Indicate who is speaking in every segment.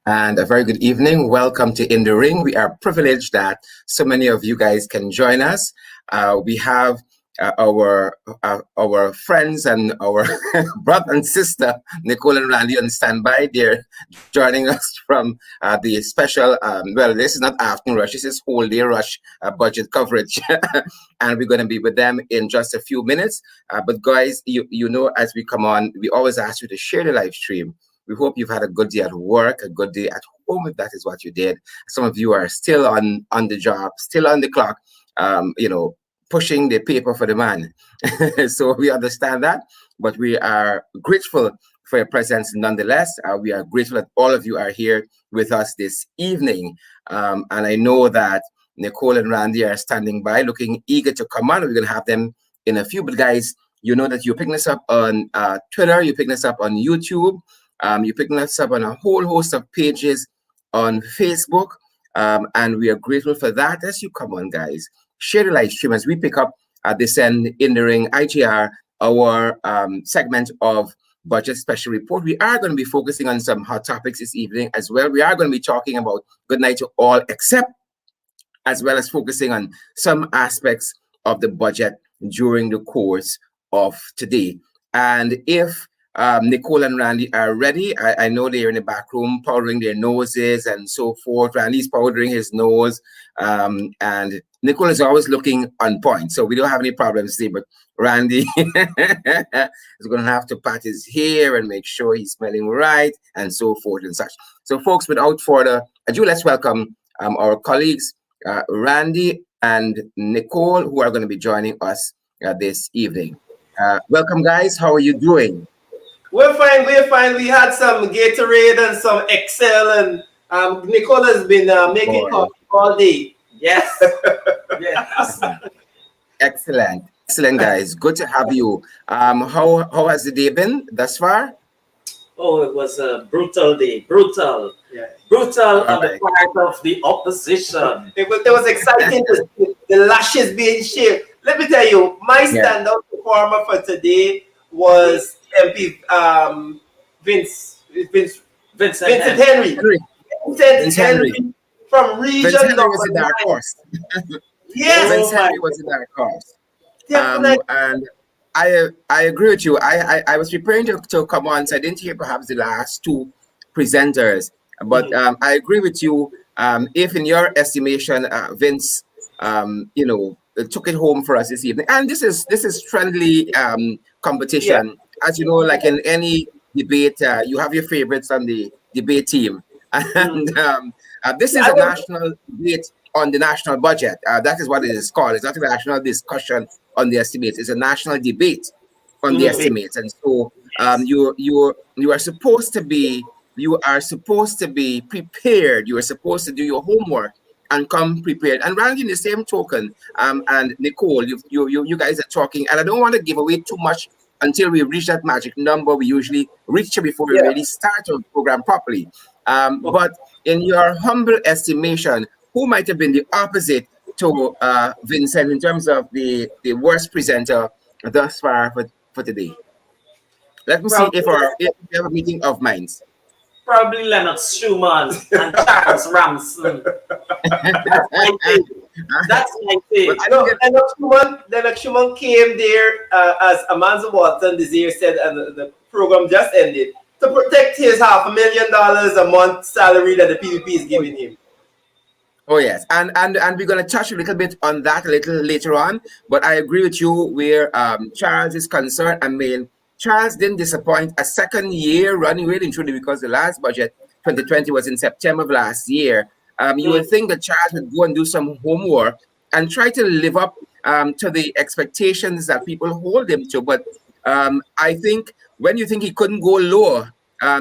Speaker 1: And a very good evening. Welcome to In the Ring. We are privileged that so many of you guys can join us. We have our friends and our brother and sister Nicole and Randy on standby. They're joining us from the special. Well, this is not afternoon rush. This is whole day rush budget coverage, and we're going to be with them in just a few minutes. But guys, you know, as we come on, we always ask you to share the live stream. We hope you've had a good day at work, a good day at home, if that is what you did. Some of you are still on the job, still on the clock, pushing the paper for the man. So we understand that, but we are grateful for your presence nonetheless. We are grateful that all of you are here with us this evening. And I know that Nicole and Randy are standing by, looking eager to come on. We're going to have them in a few. But guys, you know that you're picking us up on Twitter, you're picking us up on YouTube. You're picking us up on a whole host of pages on Facebook, and we are grateful for that. As you come on, guys, share the live stream as we pick up this end in the ring IGR, our segment of budget special report. We are going to be focusing on some hot topics this evening as well. We are going to be talking about good night to all, except as well as focusing on some aspects of the budget during the course of today. And if Nicole and Randy are ready, I know they're in the back room powdering their noses and so forth. Randy's powdering his nose, and Nicole is always looking on point, so we don't have any problems there. But Randy is going to have to pat his hair and make sure he's smelling right and so forth and such. So, folks, without further ado, let's welcome our colleagues, Randy and Nicole, who are going to be joining us this evening. Welcome, guys. How are you doing?
Speaker 2: We're fine. We're fine. We had some Gatorade and some Excel, and Nicole has been making coffee all day. Yes. Yes.
Speaker 1: Excellent. Excellent, guys. Good to have you. How has the day been thus far?
Speaker 3: Oh, it was a brutal day. Brutal.
Speaker 2: Yeah.
Speaker 3: Brutal on the part of the opposition.
Speaker 2: It was exciting to see the lashes being shaved. Let me tell you, my standout performer for today was MP Vincent Henry. Vincent Henry from region
Speaker 1: Vincent Henry
Speaker 2: number
Speaker 1: was a dark
Speaker 2: 9.
Speaker 1: horse.
Speaker 2: Yes.
Speaker 1: Vincent Henry was a dark horse.
Speaker 2: Definitely.
Speaker 1: And I agree with you. I was preparing to come on, so I didn't hear perhaps the last two presenters. But I agree with you. If in your estimation, Vince, took it home for us this evening, and this is friendly competition. Yeah. As you know, like in any debate, you have your favorites on the debate team, and this is a national debate on the national budget. That is what it is called. It's not a national discussion on the estimates. It's a national debate on the estimates, and so you are supposed to be prepared. You are supposed to do your homework and come prepared. And Randy, in the same token, and Nicole, you guys are talking, and I don't want to give away too much until we reach that magic number we usually reach before we really start our program properly. But in your humble estimation, who might have been the opposite to Vincent in terms of the worst presenter thus far for today? Let me see if we have a meeting of minds.
Speaker 3: Probably Leonard Schumann and Charles Ramsden. That's my take.
Speaker 2: Leonard Schumann came there, as Amanza Watson Desir said, and the program just ended, to protect his $500,000 a month salary that the PVP is giving him.
Speaker 1: Oh yes, and we're going to touch a little bit on that a little later on. But I agree with you where Charles is concerned. I mean, Charles didn't disappoint a second year running, really and truly, because the last budget, 2020, was in September of last year. You would think that Charles would go and do some homework and try to live up to the expectations that people hold him to. But I think when you think he couldn't go lower,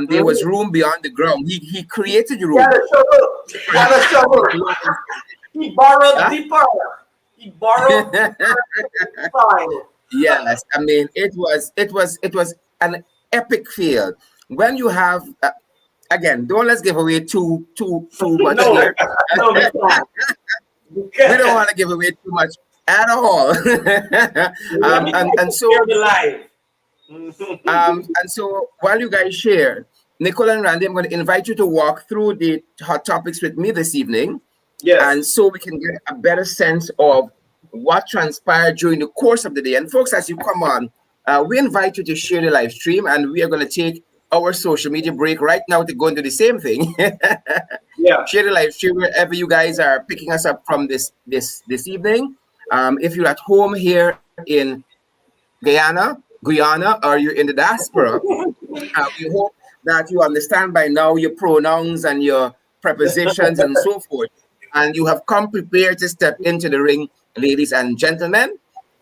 Speaker 1: there was room beyond the ground. He created the room.
Speaker 2: He had a shovel.
Speaker 3: He borrowed deeper. He borrowed deeper.
Speaker 1: Yes, I mean it was an epic field. When you have again, don't let's give away too much here.
Speaker 3: No, we
Speaker 1: don't want to give away too much at all. and so
Speaker 3: live.
Speaker 1: and so while you guys share, Nicole and Randy, I'm going to invite you to walk through the hot topics with me this evening.
Speaker 2: Yes.
Speaker 1: And so we can get a better sense of what transpired during the course of the day. And folks, as you come on, we invite you to share the live stream, and we are going to take our social media break right now to go into the same thing.
Speaker 2: Yeah.
Speaker 1: Share the live stream wherever you guys are picking us up from this evening. If you're at home here in Guyana, or you're in the diaspora, we hope that you understand by now your pronouns and your prepositions and so forth. And you have come prepared to step into the ring, ladies and gentlemen.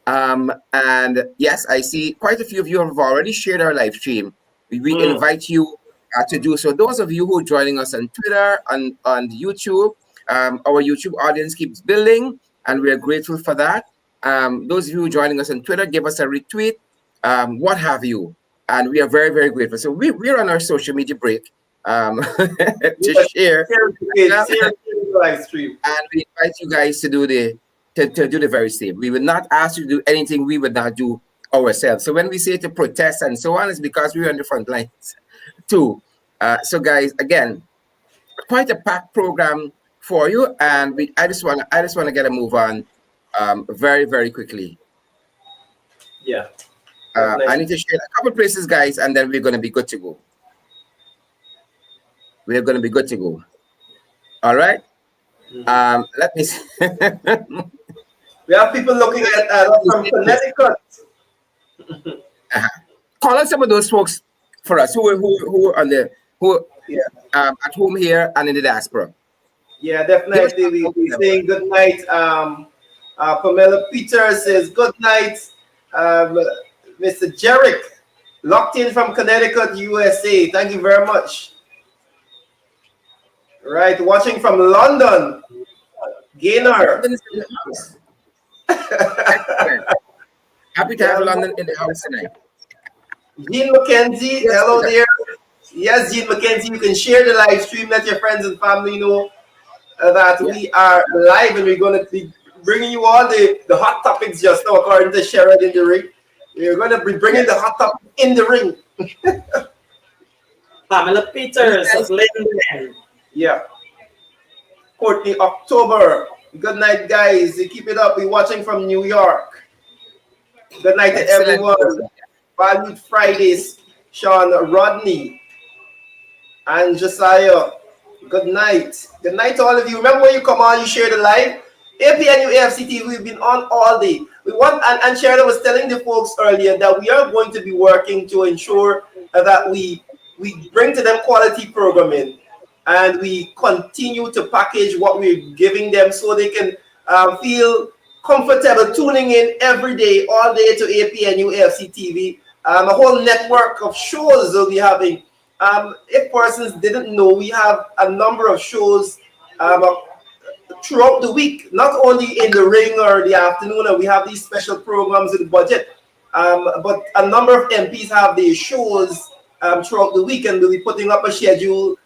Speaker 1: And yes, I see quite a few of you have already shared our live stream. We invite you to do so. Those of you who are joining us on Twitter, on YouTube, our YouTube audience keeps building, and we are grateful for that. Those of you who are joining us on Twitter, give us a retweet, what have you. And we are very, very grateful. So we're on our social media break to share.
Speaker 2: Share the live stream.
Speaker 1: And we invite you guys to do the very same. We would not ask you to do anything we would not do ourselves. So when we say to protest and so on, it's because we're on the front lines too. So guys, again, quite a packed program for you, and I just want to get a move on very, very quickly.
Speaker 2: Yeah.
Speaker 1: I need to share a couple places, guys, and then we're going to be good to go. We're going to be good to go. All right. Let me see.
Speaker 2: We have people looking at from Connecticut.
Speaker 1: Call out some of those folks for us who are on the at home here and in the diaspora.
Speaker 2: Yeah, definitely. We're saying good night. Pamela Peters says good night. Mr. Jerick, locked in from Connecticut, USA. Thank you very much. Right, watching from London, Gaynor.
Speaker 1: Happy to have London in the house tonight.
Speaker 2: Jean McKenzie, hello there. Yes, Jean McKenzie, you can share the live stream. Let your friends and family know that we are live, and we're going to be bringing you all the hot topics just now, according to Sherrod in the ring. We're going to be bringing the hot topic in the ring.
Speaker 3: Pamela Peters of Linden.
Speaker 2: Yeah. Courtney October. Good night, guys. Keep it up. We're watching from New York. Good night to everyone. Valued Fridays. Sean Rodney and Josiah. Good night. Good night to all of you. Remember when you come on, you share the live. APNU AFC TV, we've been on all day. We want, and Sheridan was telling the folks earlier that we are going to be working to ensure that we bring to them quality programming, and we continue to package what we're giving them so they can feel comfortable tuning in every day, all day to APNU AFC TV. A whole network of shows we'll be having. If persons didn't know, we have a number of shows throughout the week, not only in the ring or the afternoon, and we have these special programs in the budget, but a number of MPs have their shows throughout the week, and we'll be putting up a schedule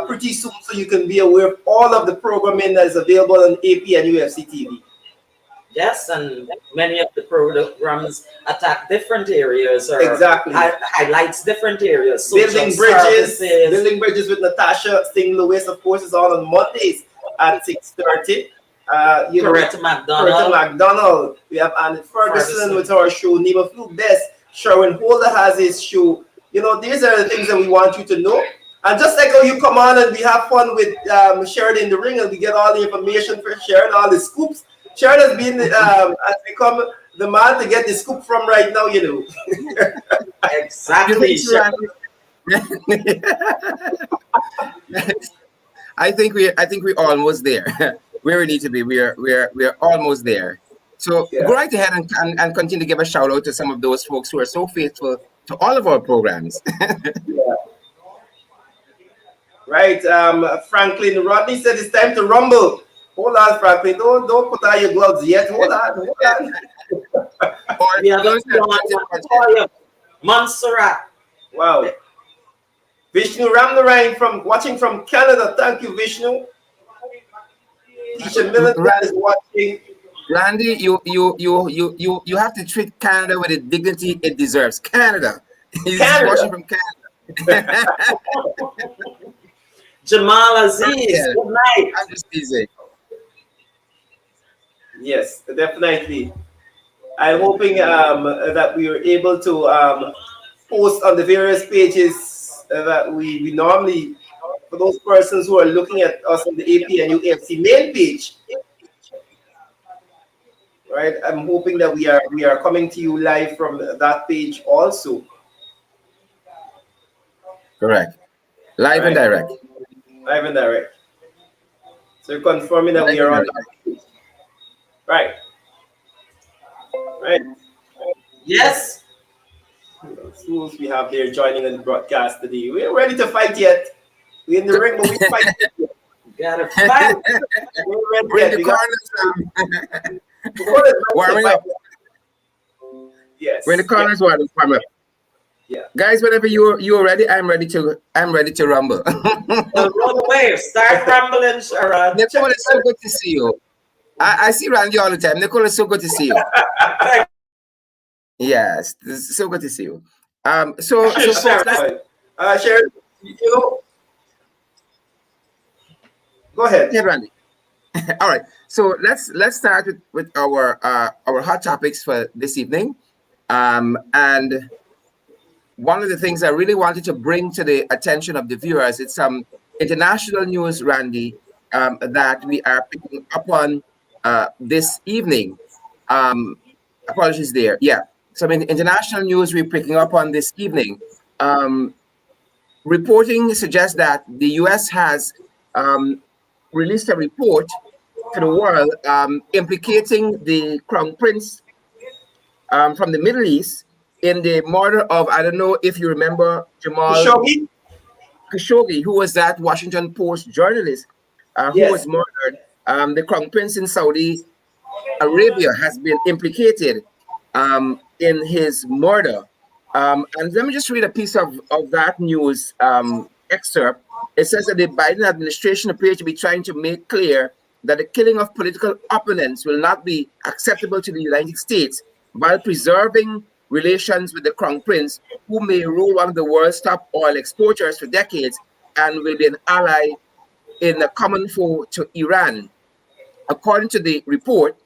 Speaker 2: pretty soon so you can be aware of all of the programming that is available on AP and UFC TV.
Speaker 3: Yes, and many of the programs attack different areas or
Speaker 2: exactly
Speaker 3: highlights different areas.
Speaker 2: Building bridges with Natasha Singh Lewis, of course, is on Mondays at 6:30.
Speaker 3: Coretta
Speaker 2: McDonald. We have Annie Ferguson with our show. Nima Flew Best. Sherwin Holder has his show. You know, these are the things that we want you to know. And just like how you come on and we have fun with Sheridan in the ring, and we get all the information for Sheridan, all the scoops. Sheridan has become the man to get the scoop from right now, you know.
Speaker 3: Exactly.
Speaker 1: I think we're almost there. Where we need to be. We're almost there. So go right ahead and continue to give a shout out to some of those folks who are so faithful to all of our programs.
Speaker 2: Right. Franklin Rodney said it's time to rumble. Hold on, Franklin. Don't put on your gloves yet. Hold on.
Speaker 3: We have Montserrat.
Speaker 2: Wow. Vishnu Ramnarayan watching from Canada. Thank you, Vishnu. Tisha Militant is watching.
Speaker 1: Randy, you have to treat Canada with the dignity it deserves. Canada. He's watching from Canada.
Speaker 3: Jamal Aziz,
Speaker 1: Yeah,
Speaker 3: good night.
Speaker 1: I'm just teasing.
Speaker 2: Yes, definitely. I'm hoping that we were able to post on the various pages that we normally, for those persons who are looking at us on the APNU AFC main page, right? I'm hoping that we are coming to you live from that page also,
Speaker 1: Correct. Live and
Speaker 2: right?
Speaker 1: direct.
Speaker 2: Live and direct. So you're confirming that
Speaker 1: Live
Speaker 2: we
Speaker 1: and
Speaker 2: are on
Speaker 1: direct.
Speaker 2: that page, right? Right.
Speaker 3: Yes,
Speaker 2: Schools we have here joining in the broadcast today. We're ready to fight yet. We're in the ring, but we fight yet.
Speaker 3: gotta fight.
Speaker 2: We're ready
Speaker 1: We're in
Speaker 2: yet.
Speaker 1: the
Speaker 2: We got
Speaker 1: corners,
Speaker 2: the corner is ready to
Speaker 1: warming
Speaker 2: fight.
Speaker 1: up. We're in the
Speaker 2: Yes. Yeah.
Speaker 1: corners, warming up.
Speaker 2: Yeah.
Speaker 1: Guys, whenever you're ready, I'm ready to rumble.
Speaker 3: Well, roll away. Start rambling, Sharon.
Speaker 1: Nicole, it's so good to see you. I see Randy all the time. Nicole, it's so good to see you. Yes, it's so good to see you. So folks, let's
Speaker 2: Sharon, Sharon, go ahead.
Speaker 1: yeah, Randy. All right. So let's start with our hot topics for this evening. And one of the things I really wanted to bring to the attention of the viewers, it's some international news, Randy, that we are picking up on this evening. Um, Apologies there. Yeah. Some international news we're picking up on this evening. Um, Reporting suggests that the U.S. has released a report to the world implicating the Crown Prince from the Middle East in the murder of, I don't know if you remember, Jamal
Speaker 2: Khashoggi?
Speaker 1: Khashoggi, who was that Washington Post journalist who was
Speaker 2: Yes.
Speaker 1: murdered. The Crown Prince in Saudi Arabia has been implicated in his murder. And let me just read a piece of that news excerpt. It says that the Biden administration appears to be trying to make clear that the killing of political opponents will not be acceptable to the United States while preserving relations with the Crown Prince, who may rule one of the world's top oil exporters for decades and will be an ally in a common foe to Iran. According to the report,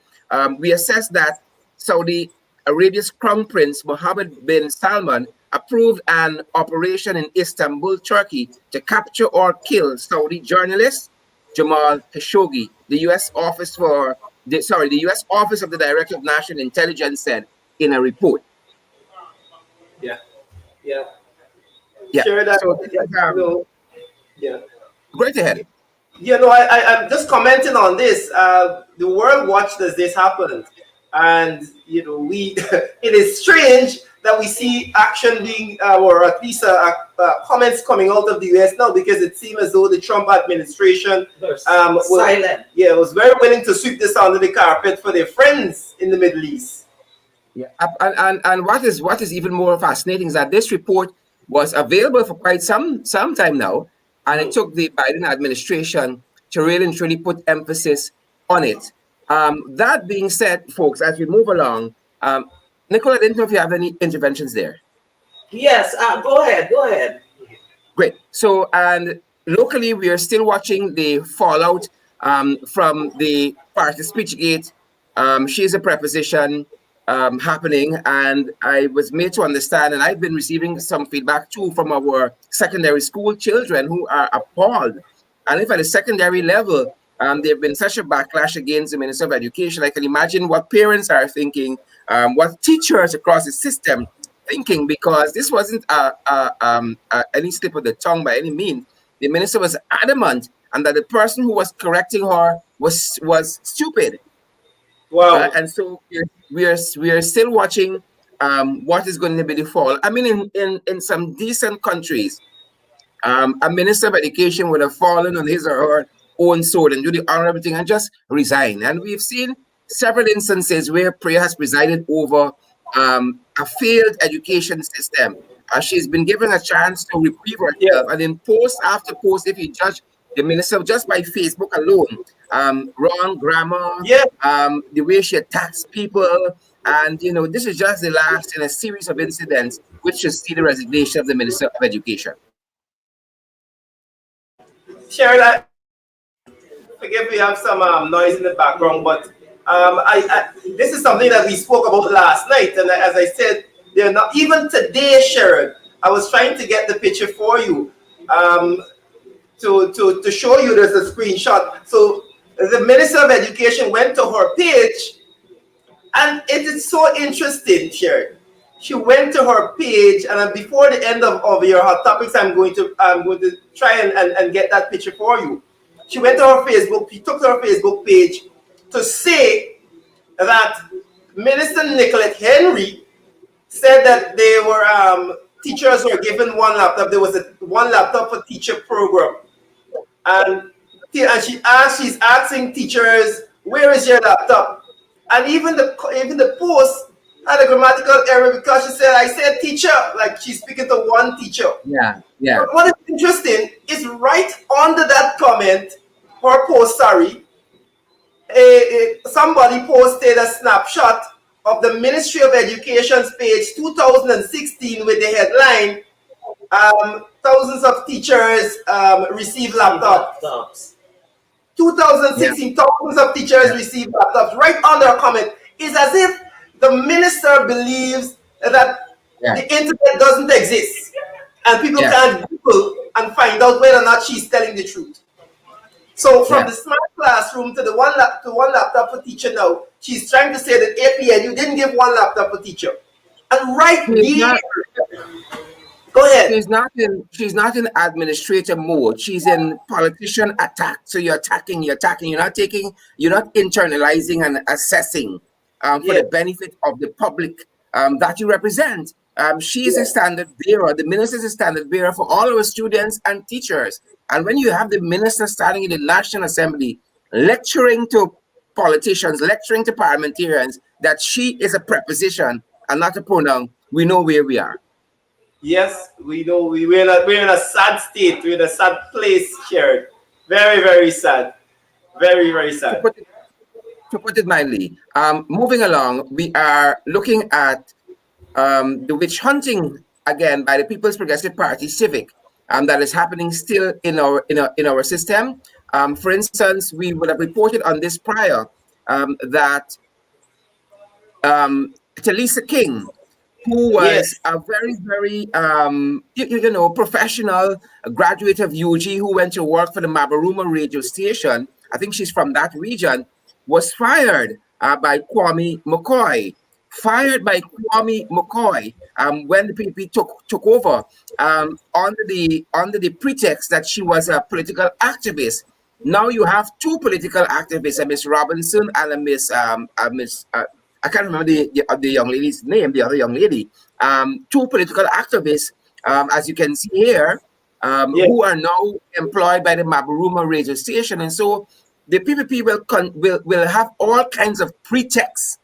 Speaker 1: we assess that Saudi Arabia's Crown Prince Mohammed bin Salman approved an operation in Istanbul, Turkey, to capture or kill Saudi journalist Jamal Khashoggi. The U.S. Office of the Director of National Intelligence said in a report.
Speaker 2: Yeah. Yeah.
Speaker 1: Yeah.
Speaker 2: Share that.
Speaker 1: So this is,
Speaker 2: Yeah.
Speaker 1: great ahead.
Speaker 2: Yeah, no, I'm just commenting on this. The world watched as this happened, and we. It is strange that we see action being, or at least comments coming out of the U.S. now, because it seemed as though the Trump administration was
Speaker 3: Silent.
Speaker 2: yeah, was very willing to sweep this under the carpet for their friends in the Middle East.
Speaker 1: Yeah, and what is even more fascinating is that this report was available for quite some time now, and it took the Biden administration to really and truly put emphasis on it. That being said, folks, as we move along, Nicola, I didn't know if you have any interventions there.
Speaker 3: Yes, go ahead. Go ahead.
Speaker 1: Great. So, and locally, we are still watching the fallout from the party Speechgate. She is a preposition happening, and I was made to understand, and I've been receiving some feedback too from our secondary school children who are appalled. And if at the secondary level, there have been such a backlash against the Minister of Education, I can imagine what parents are thinking, what teachers across the system thinking, because this wasn't any slip of the tongue by any means. The minister was adamant, and that the person who was correcting her was stupid.
Speaker 2: Wow.
Speaker 1: And so we are still watching what is going to be the fall. I mean, in some decent countries, a minister of education would have fallen on his or her own sword and do the honor everything and just resign. And we've seen several instances where prayer has presided over a failed education system. She's been given a chance to reprieve herself, and in post after post, if you judge the minister just by Facebook alone, wrong grammar,
Speaker 2: Yeah.
Speaker 1: the way she attacks people, And this is just the last in a series of incidents which should see the resignation of the Minister of Education.
Speaker 2: Sharon, forgive me, I have some noise in the background, but this is something that we spoke about last night, and as I said, they're not even today, Sharon. I was trying to get the picture for you to show you. There's a screenshot. So the Minister of Education went to her page, and it is so interesting, Sharon. She went to her page, and before the end of your hot topics, I'm going to try and get that picture for you. She went to her Facebook. She took to her Facebook page to say that Minister Nicolette Henry said that they were teachers were given one laptop. There was a one laptop for teacher program, and she's asking teachers, "Where is your laptop?" And even the post had a grammatical error because she said, "I said teacher," like she's speaking to one teacher.
Speaker 1: Yeah.
Speaker 2: But what is interesting is right under that comment, her post, somebody posted a snapshot of the Ministry of Education's page 2016 with the headline, thousands of teachers receive laptops. 2016, thousands of teachers receive laptops. Right under a comment. It's as if the minister believes that the internet doesn't exist and people can't Google and find out whether or not she's telling the truth. So from the smart classroom to the one laptop for teacher now, she's trying to say that APN, you didn't give one laptop for teacher. And right there, go ahead.
Speaker 1: She's not in administrator mode. She's in politician attack. So you're attacking. You're not internalizing and assessing for the benefit of the public that you represent. She is a standard bearer. The minister is a standard bearer for all our students and teachers. And when you have the minister standing in the National Assembly lecturing to politicians, lecturing to parliamentarians that she is a preposition and not a pronoun, we know where we are.
Speaker 2: Yes, we know we're in a sad state. We're in a sad place here. Very, very sad. Very, very sad.
Speaker 1: To put it mildly, moving along, we are looking at the witch hunting again by the People's Progressive Party Civic that is happening still in our system. For instance, we would have reported on this prior that Talisa King, who was a very, very professional, a graduate of UG, who went to work for the Mabaruma radio station. I think she's from that region, was fired by Kwame McCoy. When the PPP took over under the pretext that she was a political activist. Now you have two political activists, a Miss Robinson and a Miss I can't remember the young lady's name, the other young lady. Two political activists, as you can see here, who are now employed by the Mabaruma radio station, and so the PPP will have all kinds of pretexts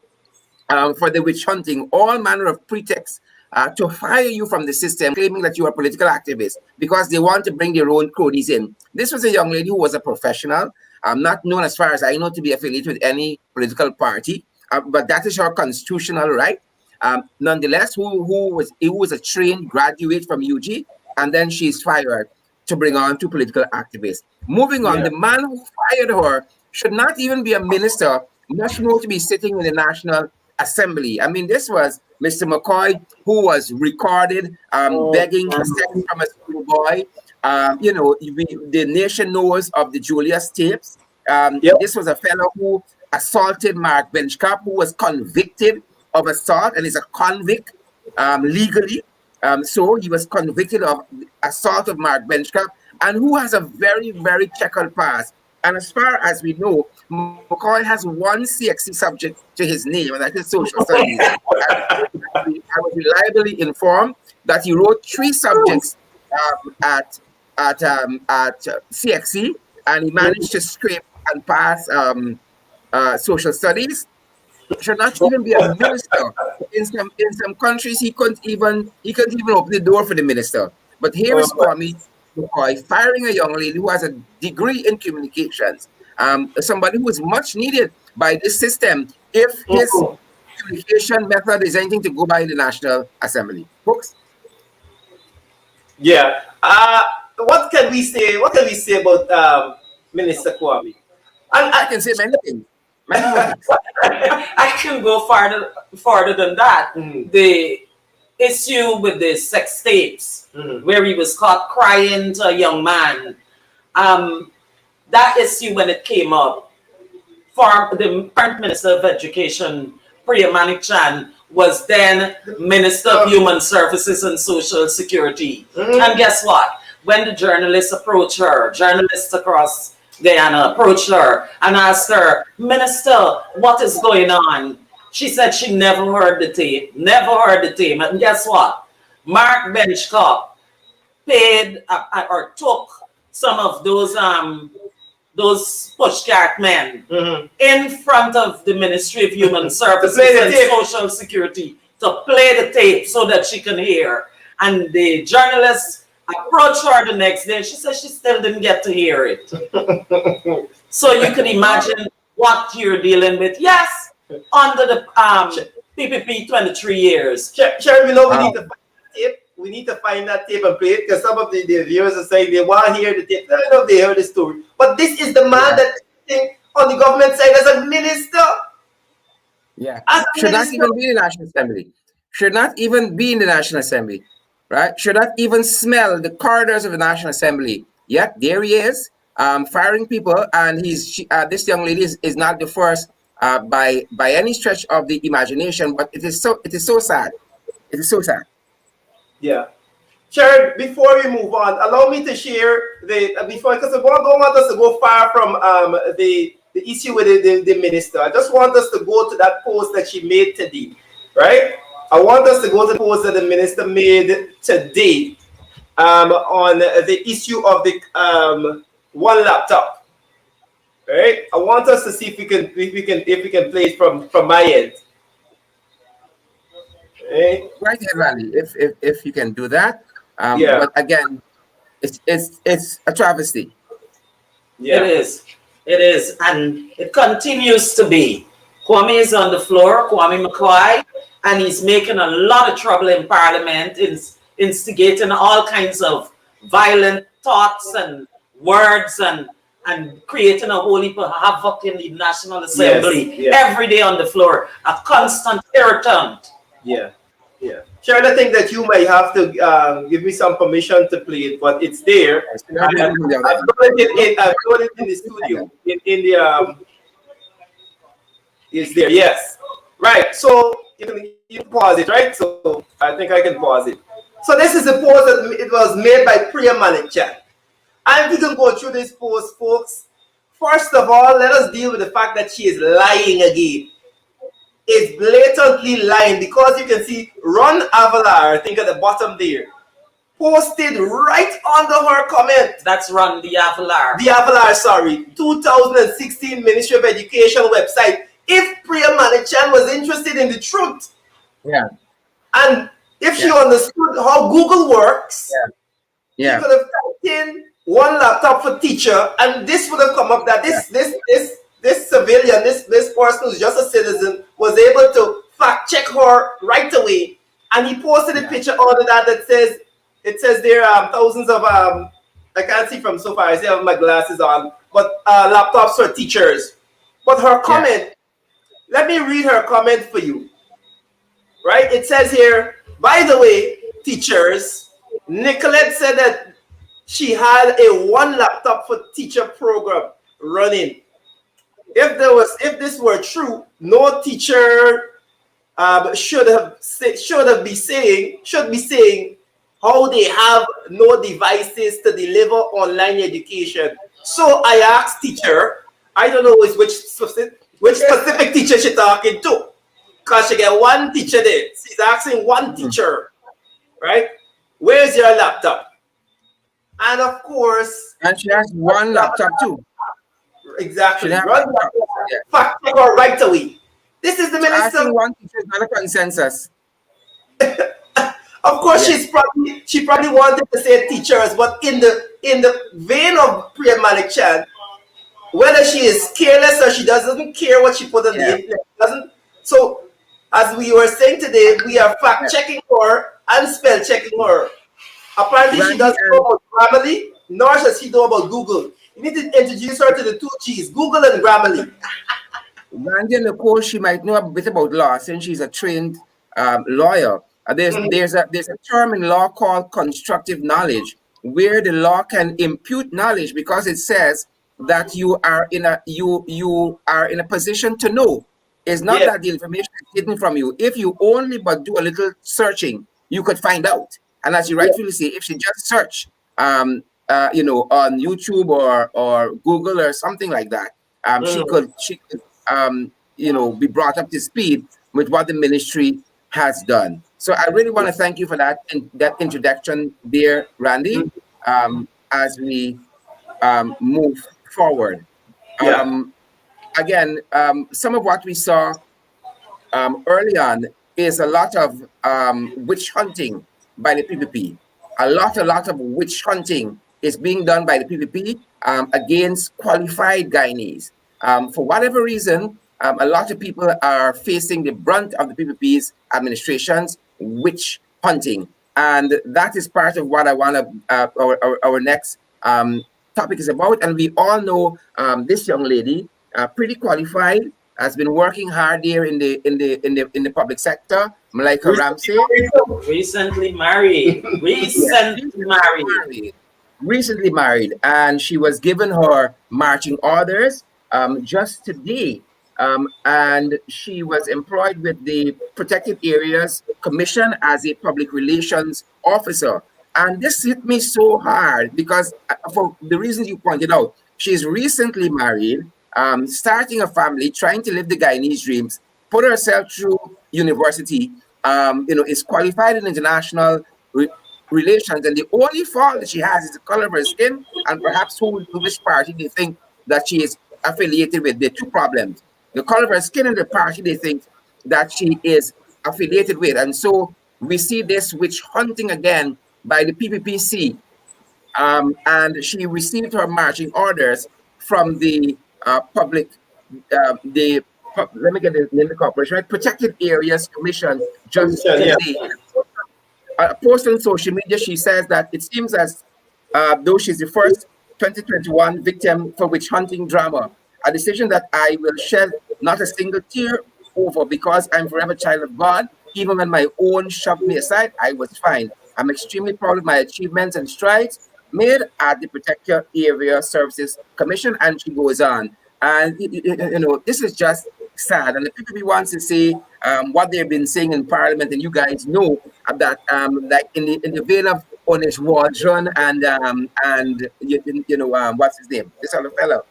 Speaker 1: for the witch hunting, all manner of pretexts to fire you from the system, claiming that you are a political activist because they want to bring their own cronies in. This was a young lady who was a professional, not known as far as I know to be affiliated with any political party, but that is her constitutional right. Nonetheless, who was a trained graduate from UG, and then she's fired to bring on two political activists. Moving on, the man who fired her should not even be a minister, much more to be sitting in the National Assembly. I mean, this was Mr. McCoy, who was recorded begging for sex from a schoolboy. The nation knows of the Julius tapes. This was a fellow who assaulted Mark Benchcap, who was convicted of assault and is a convict legally. So he was convicted of assault of Mark Benchcap, and who has a very, very checkered past. And as far as we know, McCoy has one CXC subject to his name, and that is social studies. I was reliably informed that he wrote 3 subjects at CXC, and he managed to scrape and pass social studies. Should not even be a minister. In some countries, he couldn't even open the door for the minister. But here is Kwame McCoy firing a young lady who has a degree in communications, somebody who is much needed by this system. If his communication method is anything to go by the National Assembly. Folks,
Speaker 2: Yeah. What can we say? What can we say about Minister Kwame? And
Speaker 1: I can say many things. Many more things.
Speaker 3: I can go farther than that. The issue with the sex tapes, where he was caught crying to a young man, that issue when it came up, for the current Minister of Education, Priya Manichan, was then Minister of Human Services and Social Security. And guess what? When the journalists approached her, journalists across Guyana approached her and asked her, Minister, what is going on? She said she never heard the tape, never heard the tape. And guess what? Mark Benchcock paid or took some of those pushcart men in front of the Ministry of Human Services and Social Security to play the tape so that she can hear. And the journalists approached her the next day. She said she still didn't get to hear it. So you can imagine what you're dealing with. Yes, under the PPP 23 years.
Speaker 2: Sharon, we know we need to find that tape. We need to find that tape and play it because some of the viewers are saying they want to hear the tape. I don't know if they heard the story. But this is the man that on the government side as a minister.
Speaker 1: Yeah. Should not even be in the National Assembly. Should not even be in the National Assembly. Right? Should not even smell the corridors of the National Assembly. Yet there he is, firing people, and this young lady is not the first by any stretch of the imagination. But it is so sad. It is so sad.
Speaker 2: Yeah. Sharon, before we move on, allow me to share because I don't want us to go far from the issue with the minister. I just want us to go to that post that she made today, right? I want us to go to the post that the minister made today on the issue of the one laptop. Right? I want us to see if we can play it from my end. Right
Speaker 1: ahead, Randy, if you can do that.
Speaker 2: Yeah.
Speaker 1: But again, it's a travesty.
Speaker 2: Yeah.
Speaker 3: It is, and it continues to be. Kwame is on the floor, Kwame McCoy, and he's making a lot of trouble in Parliament, instigating all kinds of violent thoughts and words and creating a whole heap of havoc in the National Assembly every day on the floor, a constant irritant.
Speaker 2: Yeah. Sharon, I think that you might have to give me some permission to play it, but it's there. I've got it in the studio. In the it's there. Yes. Right. So you can pause it, right? So I think I can pause it. So this is the post that it was made by Priya Manichan. And we can go through this post, folks. First of all, let us deal with the fact that she is lying again. It's blatantly lying because you can see Ron Avalar, I think at the bottom there, posted right under her comment.
Speaker 3: That's Ron the Avalar.
Speaker 2: The Avalar, sorry. 2016 Ministry of Education website. If Priya Manichan was interested in the truth, and if she understood how Google works, she could have typed in one laptop for teacher, and this would have come up that this civilian, this person who's just a citizen, was able to fact check her right away, and he posted a picture under that says, it says there thousands of I can't see from so far, I still have my glasses on, but laptops for teachers. But her comment, let me read her comment for you. Right? It says here, by the way, teachers, Nicolette said that she had a one laptop for teacher program running. If this were true, no teacher should be saying how they have no devices to deliver online education. So I asked teacher, I don't know which specific teacher she's talking to, because she got one teacher there. She's asking one teacher, right? Where's your laptop? And of course,
Speaker 1: and she has one laptop too.
Speaker 2: Exactly. Fact check her right away. This is the minister.
Speaker 1: Asking one teacher is not a consensus.
Speaker 2: Of course, she probably wanted to say teachers, but in the vein of Priya Manichan, whether she is careless or she doesn't care what she put on the internet, doesn't. So As we were saying today, we are fact checking her and spell checking her. Apparently, she
Speaker 1: Randy,
Speaker 2: doesn't know about Grammarly, nor does she know about Google. You need to introduce her to the two G's, Google and Grammarly.
Speaker 1: Randy and Nicole, she might know a bit about law since she's a trained lawyer. There's a term in law called constructive knowledge, where the law can impute knowledge because it says that you are in a position to know. It's not
Speaker 2: Yes.
Speaker 1: that the information is hidden from you. If you only but do a little searching, you could find out. And as you
Speaker 2: Yes.
Speaker 1: rightfully say, if she just search, on YouTube or Google or something like that, she could be brought up to speed with what the ministry has done. So I really want to thank you for that introduction, dear Randy. As we move forward,
Speaker 2: Yeah.
Speaker 1: again, some of what we saw early on is a lot of witch hunting by the PPP. A lot of witch hunting is being done by the PPP against qualified Guyanese. For whatever reason, a lot of people are facing the brunt of the PPP's administration's witch hunting. And that is part of what I want to, our next topic is about. And we all know this young lady, pretty qualified, has been working hard here in the public sector, Malika Ramsey.
Speaker 3: Recently married.
Speaker 1: Recently married, and she was given her marching orders just today. And she was employed with the Protected Areas Commission as a public relations officer. And this hit me so hard because, for the reasons you pointed out, she's recently married, starting a family, trying to live the Guyanese dreams, put herself through university, is qualified in international relations, and the only fault that she has is the color of her skin, and perhaps which party they think that she is affiliated with. There are two problems: the color of her skin and the party they think that she is affiliated with. And so we see this witch hunting again by the PPPC, and she received her marching orders from the public, let me get the name of the corporation, right? Protected Areas Commission just
Speaker 2: Yeah.
Speaker 1: today. A post on social media, she says that it seems as though she's the first 2021 victim for witch hunting drama, a decision that I will shed not a single tear over because I'm forever child of God. Even when my own shoved me aside, I was fine. I'm extremely proud of my achievements and strides made at the Protected Area Services Commission, and she goes on. And this is just sad. And the PPP wants to say what they've been saying in Parliament, and you guys know that, like in the vein of Onish Waldron and what's his name? This other fellow,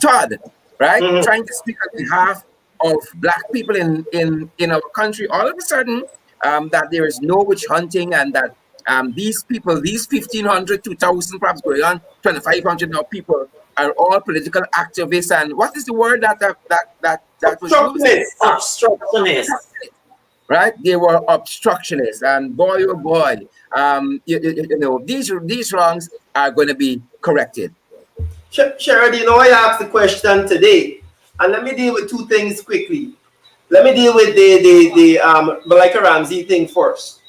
Speaker 1: Todd, right? Trying to speak on behalf of Black people in our country. All of a sudden, that there is no witch hunting, and that these people, these 1,500, 2,000, perhaps going on 2,500 now people, are all political activists. And what is the word that was used?
Speaker 3: Obstructionist.
Speaker 1: Right? They were obstructionists, and boy, oh boy, these wrongs are going to be corrected.
Speaker 2: Sherrod, I asked the question today, and let me deal with two things quickly. Let me deal with the Malika Ramsey thing first.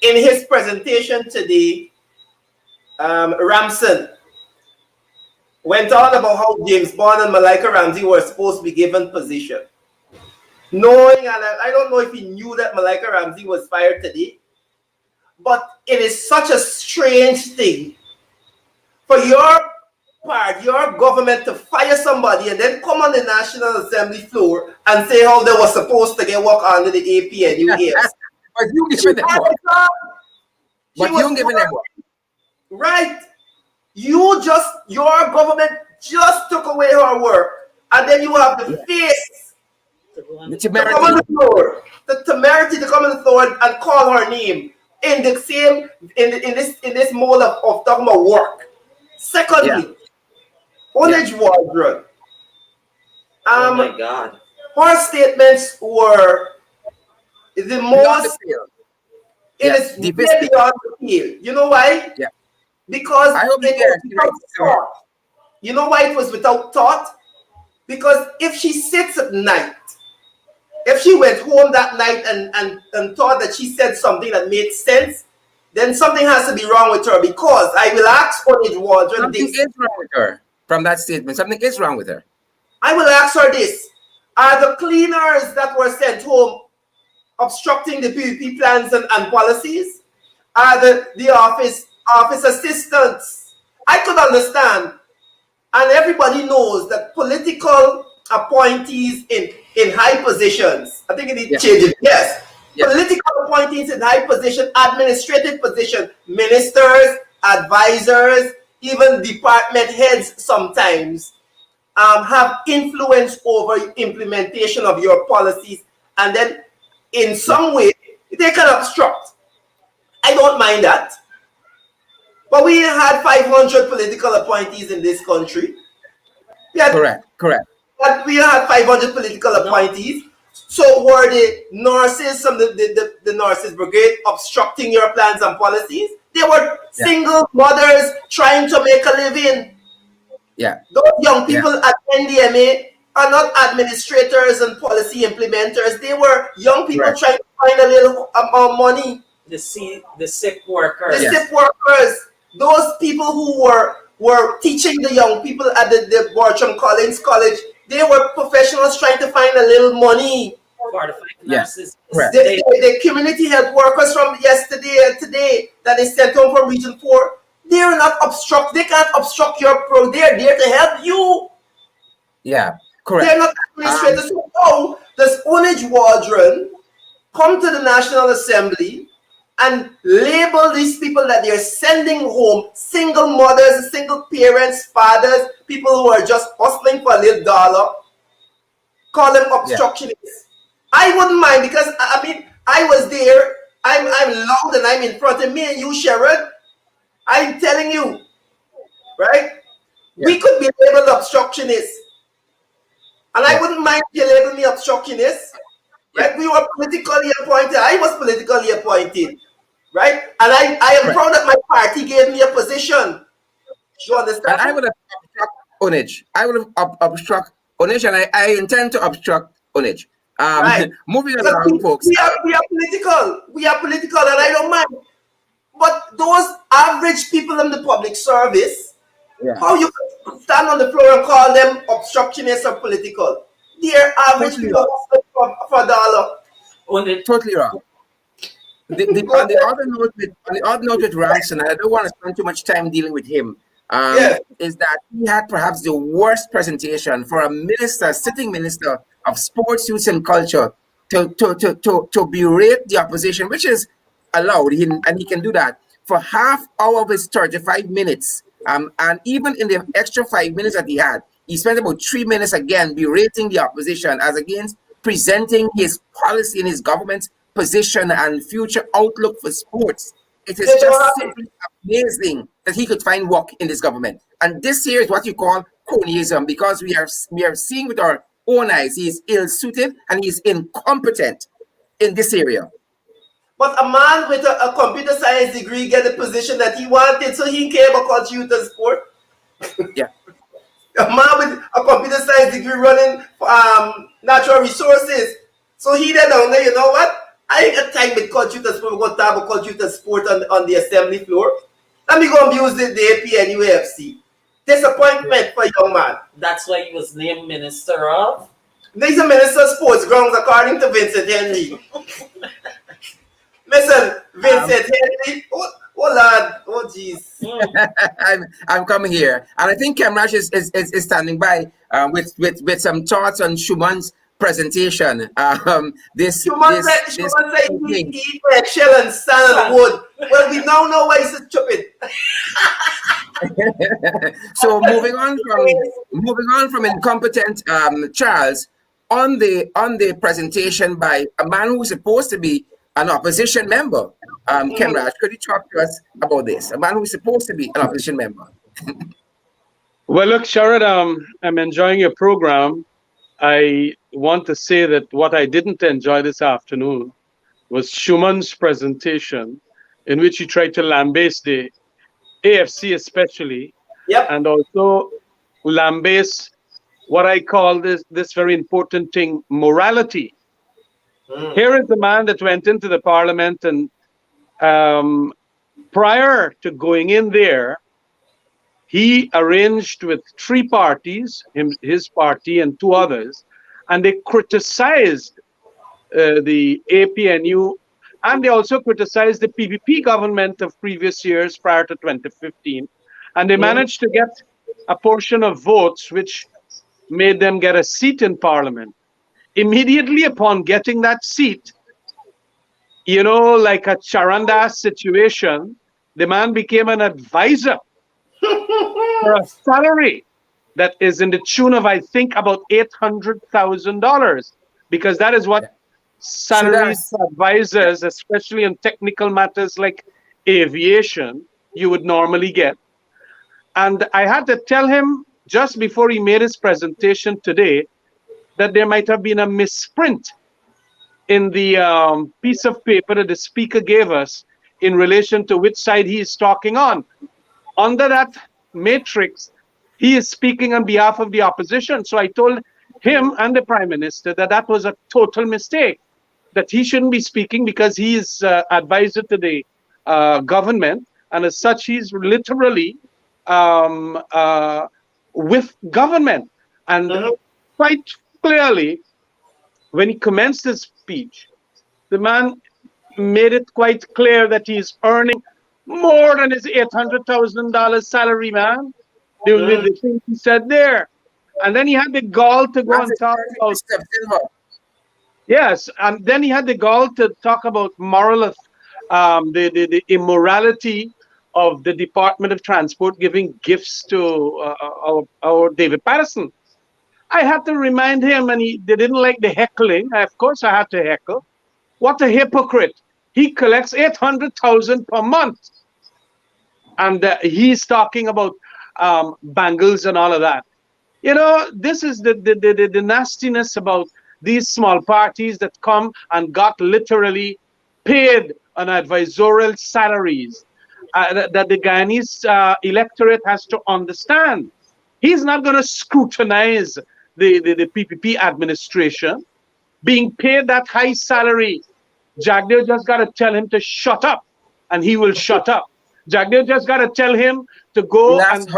Speaker 2: In his presentation today, Ramson went on about how James Bond and Malika Ramsey were supposed to be given position. Knowing, and I don't know if he knew that Malika Ramsey was fired today, but it is such a strange thing for your part, your government, to fire somebody and then come on the National Assembly floor and say how they were supposed to get work under the AP and UAS.
Speaker 1: But you giving them work. But you giving them work.
Speaker 2: Right. Your government just took away her work, and then you have the face to come on the floor, the temerity to come on the floor and call her name in the same in this mode of talking about work. Secondly, Onage Waldron.
Speaker 3: Oh my God.
Speaker 2: Her statements were the most. It is way beyond the pale. You know why?
Speaker 1: Yeah.
Speaker 2: Because it was without thought. You know why it was without thought? Because if she sits at night if she went home that night and thought that she said something that made sense, then something has to be wrong with her, because I will ask Honey Waldron
Speaker 1: Something
Speaker 2: this.
Speaker 1: is wrong with her from that statement. Something is wrong with her.
Speaker 2: I will ask her this. Are the cleaners that were sent home obstructing the PVP plans and policies? Are the office assistants? I could understand. And everybody knows that political appointees in high positions, I think it needs changes. Yes. Political appointees in high position, administrative position, ministers, advisors, even department heads sometimes have influence over implementation of your policies, and then in some way they can obstruct. I don't mind that. But we had 500 political appointees in this country.
Speaker 1: Correct.
Speaker 2: We had 500 political appointees. So were the nurses from the nurses brigade obstructing your plans and policies? They were single mothers trying to make a living.
Speaker 1: Yeah.
Speaker 2: Those young people at NDMA are not administrators and policy implementers. They were young people trying to find a little money.
Speaker 3: The sick workers.
Speaker 2: The sick workers. Those people who were teaching the young people at the Bartram Collins College, they were professionals trying to find a little money.
Speaker 3: Nurses.
Speaker 2: The community health workers from yesterday and today that is sent home from Region 4, they are not obstruct. They can't obstruct your pro. They are there to help you.
Speaker 1: Yeah, correct.
Speaker 2: They're not administrators. So how does Onage Waldron come to the National Assembly and label these people that they're sending home, single mothers, single parents, fathers, people who are just hustling for a little dollar, call them obstructionists? I wouldn't mind, because I mean, I was there. I'm loud and I'm in front of me and you, Sherrod. I'm telling you, right? We could be labeled obstructionists. And I wouldn't mind if you label me obstructionist. Right? We were politically appointed. I was politically appointed. Right? And I am proud that my party gave me a position. You understand?
Speaker 1: And I would have obstruct Onage. I would have obstruct Onage, and I intend to obstruct Onage. Moving along, folks.
Speaker 2: We are political. We are political, and I don't mind. But those average people in the public service, how you stand on the floor and call them obstructionists or political? They're average people for a dollar.
Speaker 1: Totally wrong. On the other note with Ranson, I don't want to spend too much time dealing with him. Is that he had perhaps the worst presentation for a minister, sitting minister of sports, youth, and culture, to berate the opposition, which is allowed, and he can do that for half hour of his 35 minutes. And even in the extra 5 minutes that he had, he spent about 3 minutes again berating the opposition as against presenting his policy and his government's position and future outlook for sports. It is just simply amazing that he could find work in this government. And this here is what you call cronyism, because we are seeing with our own eyes he is ill-suited and he is incompetent in this area.
Speaker 2: But a man with a computer science degree get a position that he wanted, so he came across youth and sport.
Speaker 1: Yeah.
Speaker 2: A man with a computer science degree running natural resources. So he then down there, you know what? I ain't got time with computer sport. We're going to talk about computer sport on the assembly floor. Let me go abuse the AP and UFC. Disappointment for a young man.
Speaker 3: That's why he was named Minister of?
Speaker 2: He's a Minister of Sports Grounds, according to Vincent Henry. Listen, Vincent Henry. Oh lad. Oh jeez.
Speaker 1: I'm coming here, and I think Kemrash is standing by with some thoughts on Schumann's presentation.
Speaker 2: Schumann said he eat shell and sand and wood. Well, we now know why he's so stupid.
Speaker 1: So moving on from incompetent Charles, on the presentation by a man who's supposed to be an opposition member, Kemraj, could you talk to us about this? A man who's supposed to be an opposition member.
Speaker 4: Well, look, Sharad, I'm enjoying your program. I want to say that what I didn't enjoy this afternoon was Schumann's presentation, in which he tried to lambaste the AFC especially, and also lambaste what I call this very important thing, morality Here is the man that went into the parliament, and prior to going in there, he arranged with three parties, his party and two others, and they criticized the APNU, and they also criticized the PPP government of previous years prior to 2015. And they managed to get a portion of votes which made them get a seat in parliament. Immediately upon getting that seat, like a Charandas situation, the man became an advisor for a salary that is in the tune of, I think, about $800,000, because that is what salaries for advisors, especially on technical matters like aviation, you would normally get. And I had to tell him just before he made his presentation today that there might have been a misprint in the piece of paper that the speaker gave us in relation to which side he is talking on. Under that matrix, he is speaking on behalf of the opposition. So I told him and the Prime Minister that that was a total mistake, that he shouldn't be speaking because he is advisor to the government, and as such, he's literally with government. And quite clearly, when he commenced his speech, the man made it quite clear that he's earning more than his $800,000 salary, man. The things he said there. And then he had the gall to go and talk about. Yes, and then he had the gall to talk about the immorality of the Department of Transport giving gifts to our David Patterson. I had to remind him, and they didn't like the heckling. Of course, I had to heckle. What a hypocrite! He collects $800,000 per month, and he's talking about bangles and all of that. This is the nastiness about these small parties that come and got literally paid on advisorial salaries that the Guyanese electorate has to understand. He's not going to scrutinize the PPP administration being paid that high salary. Jagdeo just got to tell him to shut up, and he will shut up. Jagdeo just got to tell him to go and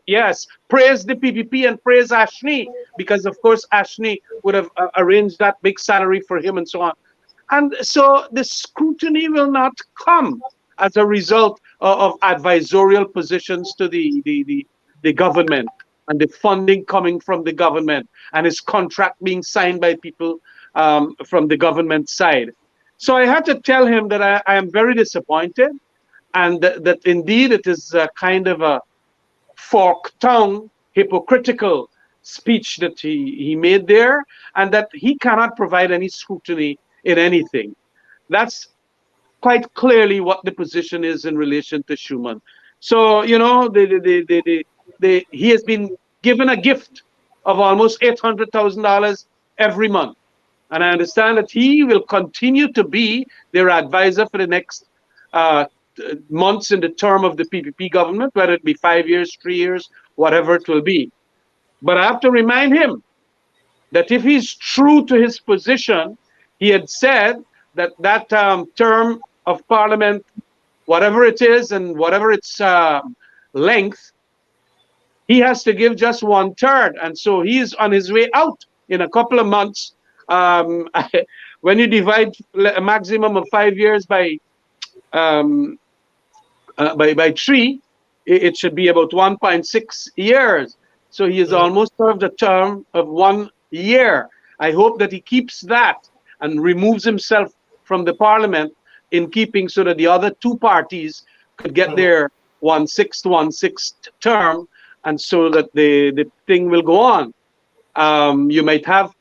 Speaker 4: yes, praise the PPP and praise Ashni, because of course Ashni would have arranged that big salary for him and so on. And so the scrutiny will not come as a result of advisorial positions to the government, and the funding coming from the government, and his contract being signed by people from the government side. So I had to tell him that I am very disappointed, and that indeed it is a kind of a fork-tongue, hypocritical speech that he made there, and that he cannot provide any scrutiny in anything. That's quite clearly what the position is in relation to Schuman. So, he has been given a gift of almost $800,000 every month. And I understand that he will continue to be their advisor for the next months in the term of the PPP government, whether it be 5 years, 3 years, whatever it will be. But I have to remind him that if he's true to his position, he had said that term of parliament, whatever it is and whatever its length, he has to give just 1/3. And so he's on his way out in a couple of months. When you divide a maximum of 5 years by 3, it should be about 1.6 years. So he has almost served a term of 1 year. I hope that he keeps that and removes himself from the parliament in keeping, so that the other two parties could get their 1/6 term, and so that the thing will go on. You might have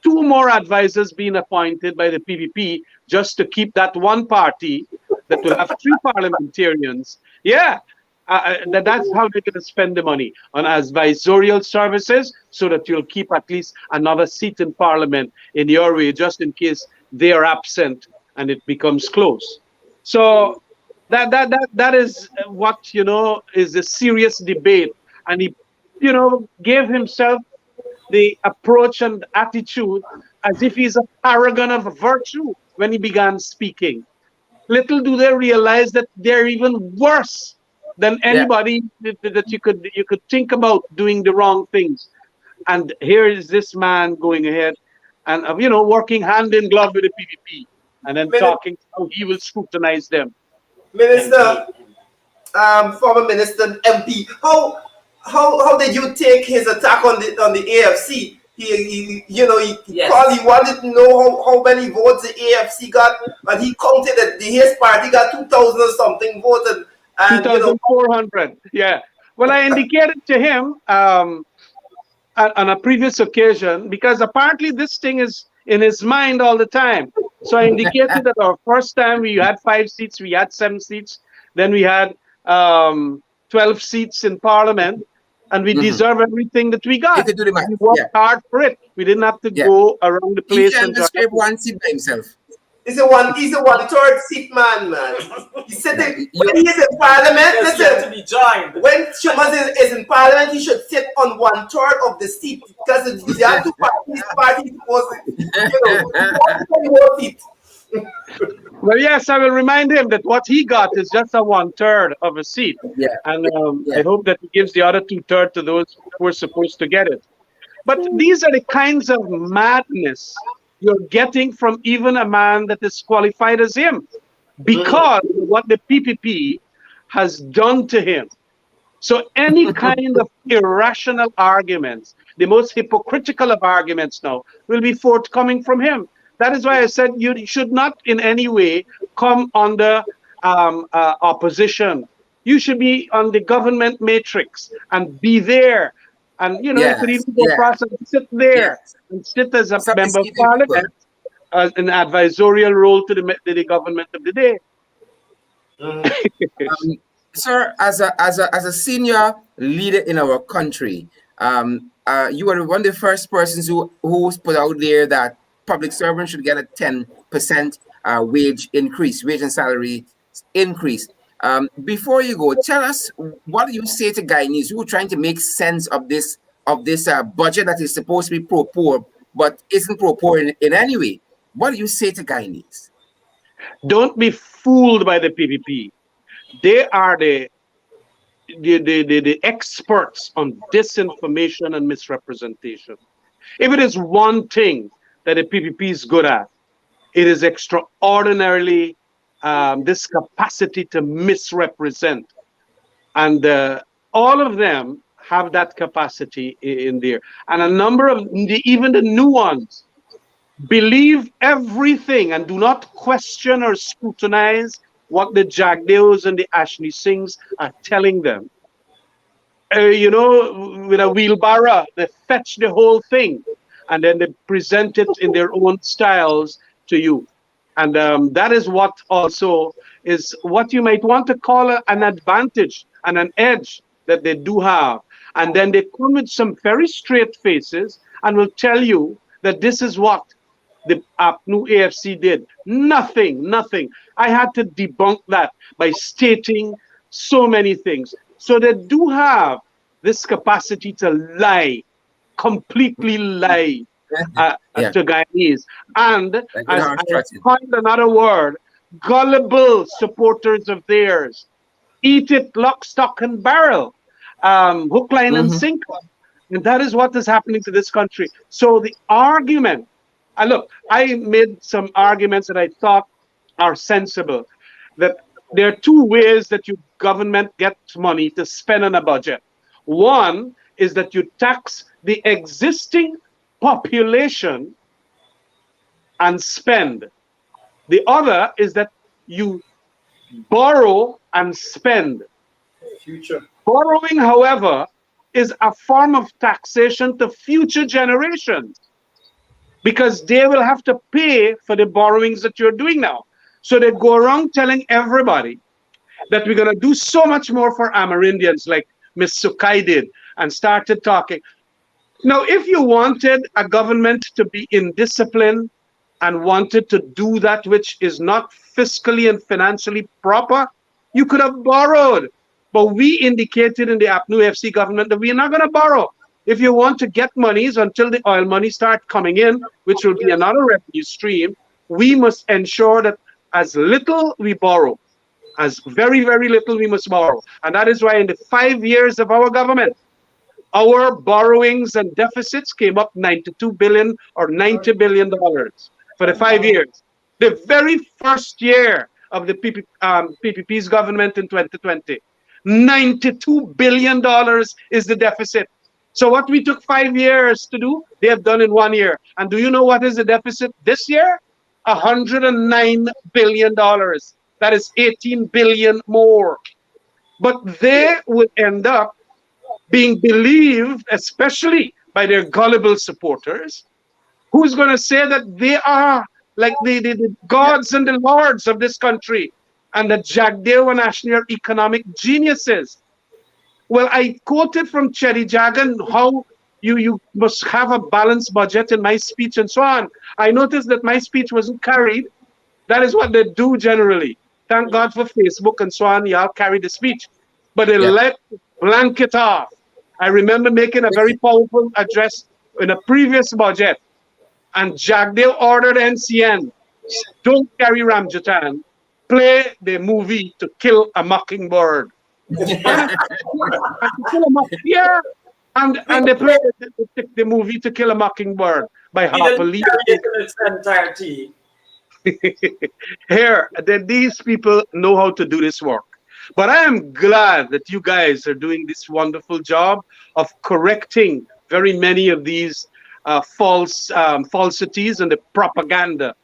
Speaker 4: 2 more advisors being appointed by the PPP just to keep that one party that will have 3 parliamentarians. Yeah, that's how they're going to spend the money, on advisorial services, so that you'll keep at least another seat in parliament in your way, just in case they are absent and it becomes close. So that is what is a serious debate, and he gave himself the approach and attitude as if he's a paragon of virtue when he began speaking. Little do they realize that they're even worse than
Speaker 1: Yeah.
Speaker 4: anybody that you could think about doing the wrong things. And here is this man going ahead and working hand in glove with the PPP, and then
Speaker 2: Min-
Speaker 4: talking how he will scrutinize them.
Speaker 2: Minister, former minister MP, how did you take his attack on the AFC? He
Speaker 3: Yes.
Speaker 2: called. He wanted to know how many votes the AFC got, and he counted that his party got 2,000 or something votes, and
Speaker 4: 2,400. Yeah. Well, I indicated to him on a previous occasion, because apparently this thing is in his mind all the time. So I indicated that our first time we had 5 seats, we had 7 seats, then we had 12 seats in Parliament, and we deserve everything that we
Speaker 1: You
Speaker 4: got.
Speaker 1: could do the math.
Speaker 4: We worked
Speaker 1: Yeah.
Speaker 4: hard for it. We didn't have to
Speaker 1: Yeah.
Speaker 4: go around the
Speaker 1: He
Speaker 4: place
Speaker 1: can
Speaker 4: and
Speaker 1: just scrape one seat by himself.
Speaker 2: he's a one-third seat man. He's sitting
Speaker 1: You-
Speaker 2: when he's in Parliament.
Speaker 3: Yes, you have to
Speaker 2: Listen,
Speaker 3: be joined.
Speaker 2: when Schumer is in Parliament, he should sit on 1/3 of the seat because the other two parties, party supposed to, more seat.
Speaker 4: Well, yes, I will remind him that what he got is just a 1/3 of a seat.
Speaker 1: Yeah.
Speaker 4: And
Speaker 1: Yeah.
Speaker 4: I hope that he gives the other 2/3 to those who are supposed to get it. But these are the kinds of madness you're getting from even a man that is qualified as him, because of what the PPP has done to him. So any kind of irrational arguments, the most hypocritical of arguments now, will be forthcoming from him. That is why I said you should not in any way come under opposition. You should be on the government matrix and be there. And you could
Speaker 1: Yes.
Speaker 4: even go
Speaker 1: Yeah.
Speaker 4: across and sit there
Speaker 1: Yes.
Speaker 4: and sit as a
Speaker 1: Stop
Speaker 4: member of
Speaker 1: deceiving people.
Speaker 4: parliament, as an advisorial role to the government of the day.
Speaker 1: Sir, as a senior leader in our country, you are one of the first persons who's put out there that public servants should get a 10% wage and salary increase. Before you go, tell us, what do you say to Guyanese who are trying to make sense of this budget that is supposed to be pro poor but isn't pro poor in any way? What do you say to Guyanese?
Speaker 4: Don't be fooled by the PPP. They are the experts on disinformation and misrepresentation. If it is one thing that the PPP is good at, it is extraordinarily this capacity to misrepresent. And all of them have that capacity in there. And a number of, even the new ones, believe everything and do not question or scrutinize what the Jagdeos and the Ashley Singhs are telling them. With a wheelbarrow, they fetch the whole thing and then they present it in their own styles to you. And that is what also is what you might want to call an advantage and an edge that they do have. And then they come with some very straight faces and will tell you that this is what the APNU AFC did. Nothing. I had to debunk that by stating so many things. So they do have this capacity to lie, completely lie
Speaker 1: Yeah.
Speaker 4: to Guyanese. And
Speaker 1: Like
Speaker 4: as
Speaker 1: our
Speaker 4: I
Speaker 1: strategy.
Speaker 4: find another word, gullible supporters of theirs. Eat it lock, stock, and barrel. Hook, line, and sinker. And that is what is happening to this country. So the argument, look, I made some arguments that I thought are sensible. That there are 2 ways that your government gets money to spend on a budget. One is that you tax the existing population and spend. The other is that you borrow and spend.
Speaker 2: Future.
Speaker 4: Borrowing, however, is a form of taxation to future generations, because they will have to pay for the borrowings that you're doing now. So they go around telling everybody that we're going to do so much more for Amerindians, like Ms. Sukai did, and started talking. Now, if you wanted a government to be indisciplined and wanted to do that which is not fiscally and financially proper, you could have borrowed. But we indicated in the APNU FC government that we're not going to borrow. if you want to get monies until the oil money start coming in, which will be another revenue stream, we must ensure that as little we borrow, as very, very little we must borrow. And that is why in the 5 years of our government, our borrowings and deficits came up 92 billion or $90 billion for the 5 years. The very first year of the PPP's government in 2020, $92 billion is the deficit. So what we took 5 years to do, they have done in 1 year. And do you know what is the deficit this year? $109 billion. That is 18 billion more. But they would end up being believed, especially by their gullible supporters, who's going to say that they are like the gods and the lords of this country and that Jagdeo and Ashni are economic geniuses. Well, I quoted from Cherry Jagan how you must have a balanced budget in my speech and so on. I noticed that my speech wasn't carried. That is what they do generally. Thank God for Facebook and so on. Y'all carry the speech. But they let blanket off. I remember making a very powerful address in a previous budget. And Jagdeo ordered NCN, don't carry Ramjatan, play the movie To Kill a Mockingbird. Yeah, and they played the movie To Kill a Mockingbird by Harper Lee. Here, these people know how to do this work. But I am glad that you guys are doing this wonderful job of correcting very many of these falsities and the propaganda.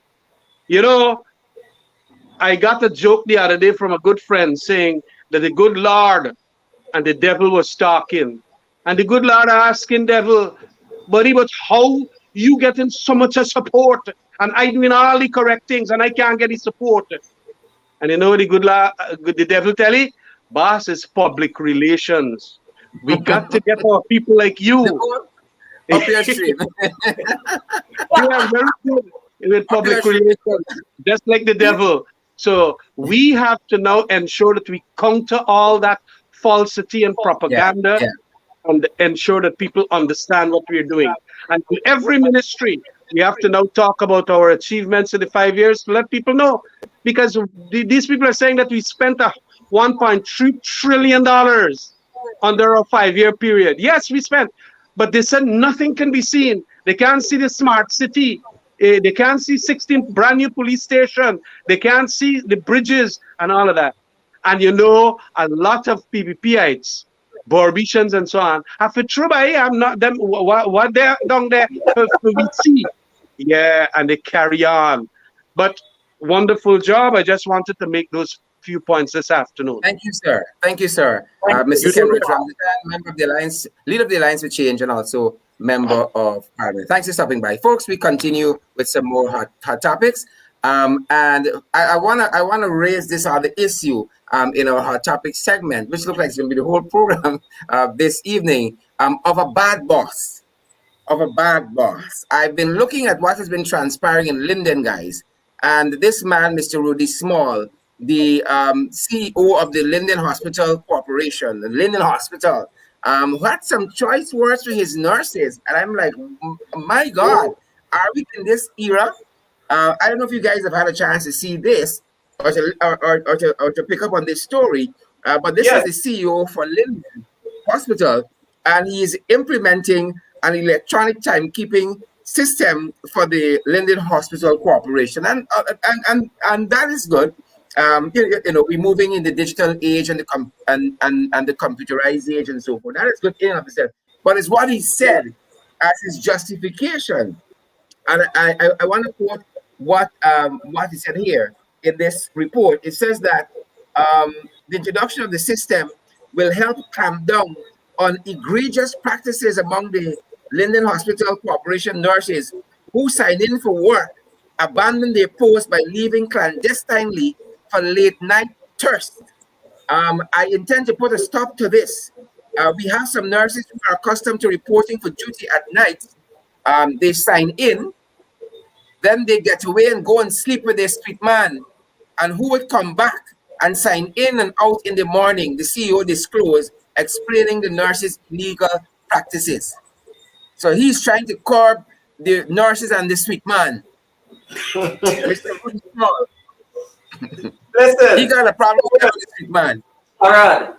Speaker 4: You know, I got a joke the other day from a good friend saying that the good Lord and the devil was talking. And the good Lord asking devil, buddy, but how you getting so much support? And I doing all the correct things and I can't get the support. And you know the the devil tell you, boss, is public relations. We got to get our people like you.
Speaker 1: Up your stream.
Speaker 4: You are very good with public relations, just like the devil. So we have to now ensure that we counter all that falsity and propaganda and ensure that people understand what we're doing. And in every ministry, we have to now talk about our achievements in the 5 years to let people know. Because these people are saying that we spent a $1.3 trillion under a 5-year period. Yes, we spent. But they said nothing can be seen. They can't see the smart city. They can't see 16 brand new police stations. They can't see the bridges and all of that. And you know, a lot of PPPites, Borbicians and so on, have to try. I'm not them. What they're down there we see. Yeah, and they carry on. But wonderful job. I just wanted to make those few points this afternoon.
Speaker 1: Thank you, sir. Thank you, sir. Mr. Kenrich, member of the Alliance, leader of the Alliance for Change, and also member of Parliament. Thanks for stopping by, folks. We continue with some more hot topics, and I wanna raise this other issue in our hot topic segment, which looks like it's gonna be the whole program this evening. Of a bad boss. I've been looking at what has been transpiring in Linden, guys, and this man, Mr. Rudy Small, the CEO of the Linden Hospital Corporation, the Linden Hospital, who had some choice words for his nurses. And I'm like, my God, are we in this era? I don't know if you guys have had a chance to see this or to pick up on this story, but this is the CEO for Linden Hospital, and he is implementing an electronic timekeeping system for the Linden Hospital Corporation, and that is good. You know, we're moving in the digital age and the computerized age and so forth. That is good in and of itself. But it's what he said as his justification, and I want to quote what he said here in this report. It says that the introduction of the system will help clamp down on egregious practices among the Linden Hospital Corporation nurses who sign in for work, abandon their post by leaving clandestinely for late night thirst. I intend to put a stop to this. We have some nurses who are accustomed to reporting for duty at night. They sign in, then they get away and go and sleep with their street man. And who would come back and sign in and out in the morning? The CEO disclosed, explaining the nurses' legal practices. So he's trying to curb the nurses and the sweet man, Mr. Rudy Small. He
Speaker 2: Listen,
Speaker 1: got a problem with the sweet man.
Speaker 3: All right.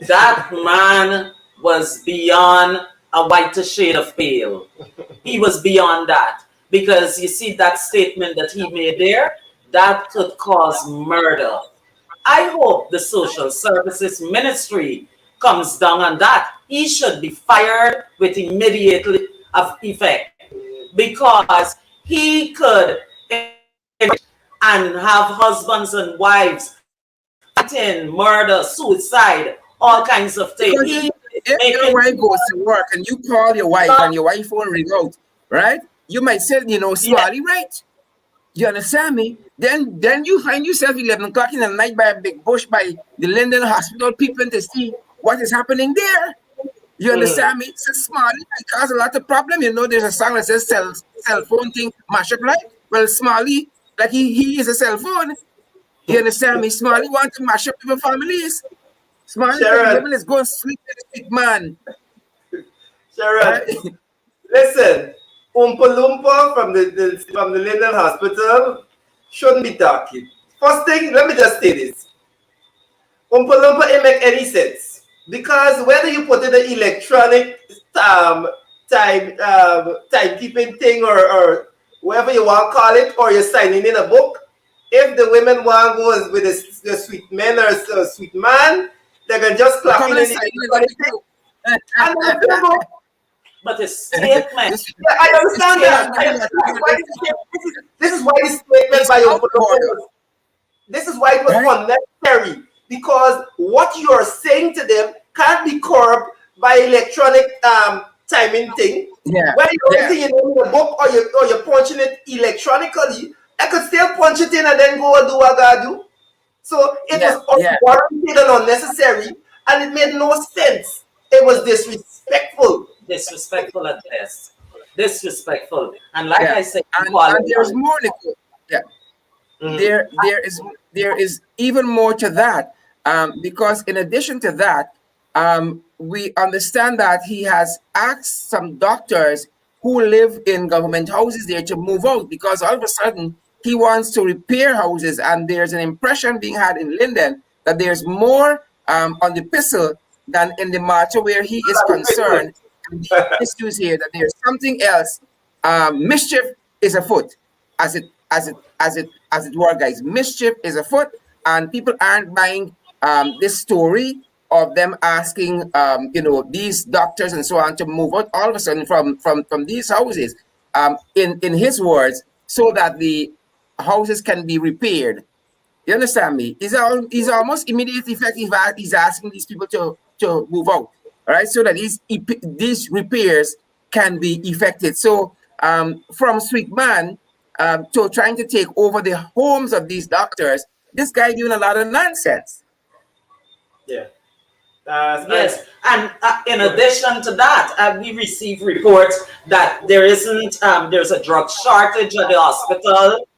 Speaker 3: That man was beyond a whiter shade of pale. He was beyond that. Because you see that statement that he made there, that could cause murder. I hope the social services ministry comes down on that. He should be fired with immediate effect because he could and have husbands and wives fighting, murder, suicide, all kinds of things.
Speaker 1: Because
Speaker 3: He
Speaker 1: if your
Speaker 3: making
Speaker 1: wife goes to work and you call your wife and your wife won't ring out, right? You might say,
Speaker 3: yeah,
Speaker 1: Smiley, right? You understand me? Then you find yourself 11 o'clock in the night by a big bush by the Linden Hospital, peeping to see what is happening there. You understand me? So Smiley might cause a lot of problem. There's a song that says cell phone thing mash up like. Well, Smiley, like he is a cell phone. You understand me? Smiley want to mash up people's families. Smiley said the
Speaker 2: Sharon,
Speaker 1: women is going to sleep with a big man.
Speaker 2: Sharon,
Speaker 1: Right?
Speaker 2: listen. Oompa Loompa from the Linden Hospital shouldn't be talking. First thing, let me just say this. Oompa Loompa ain't make any sense. Because whether you put in the electronic timekeeping thing or whatever you want to call it, or you're signing in a book, if the women want to go with the sweet men or sweet man, they can just
Speaker 1: We're
Speaker 2: clock in
Speaker 1: coming
Speaker 2: the
Speaker 1: inside.
Speaker 2: electronic thing and then they go.
Speaker 3: but a statement.
Speaker 1: This
Speaker 2: Yeah, I understand that. I
Speaker 1: this
Speaker 2: understand why this is why this statement
Speaker 1: is
Speaker 2: by
Speaker 1: out
Speaker 2: Oompa Loompa
Speaker 1: border,
Speaker 2: was this is why it was
Speaker 1: right?
Speaker 2: unnecessary because what you're saying to them can't be curbed by electronic timing thing.
Speaker 1: Yeah,
Speaker 2: Whether you're
Speaker 1: yeah,
Speaker 2: writing it in the book or you're punching it electronically, I could still punch it in and then go and do what I gotta do. So it
Speaker 1: yeah,
Speaker 2: was
Speaker 1: yeah,
Speaker 2: unwarranted and unnecessary, and it made no sense. It was disrespectful.
Speaker 3: Disrespectful at best. Disrespectful. And like
Speaker 1: yeah.
Speaker 3: I said,
Speaker 1: And there's more, Nicole. Yeah,
Speaker 2: Mhm.
Speaker 1: there is even more to that. Because in addition to that, we understand that he has asked some doctors who live in government houses there to move out because all of a sudden he wants to repair houses, and there's an impression being had in Linden that there's more on the pistol than in the matter where he is concerned. And the issues here that there's something else. Mischief is afoot, as it were, guys. Mischief is afoot, and people aren't buying this story of them asking, these doctors and so on to move out all of a sudden from these houses, in his words, so that the houses can be repaired. You understand me? He's almost immediate effect. He's asking these people to move out, all right, so that these repairs can be effected. So from Sweet Man to trying to take over the homes of these doctors, this guy doing a lot of nonsense.
Speaker 2: Yeah.
Speaker 3: yes, and in addition to that, we receive reports that there's a drug shortage at the hospital,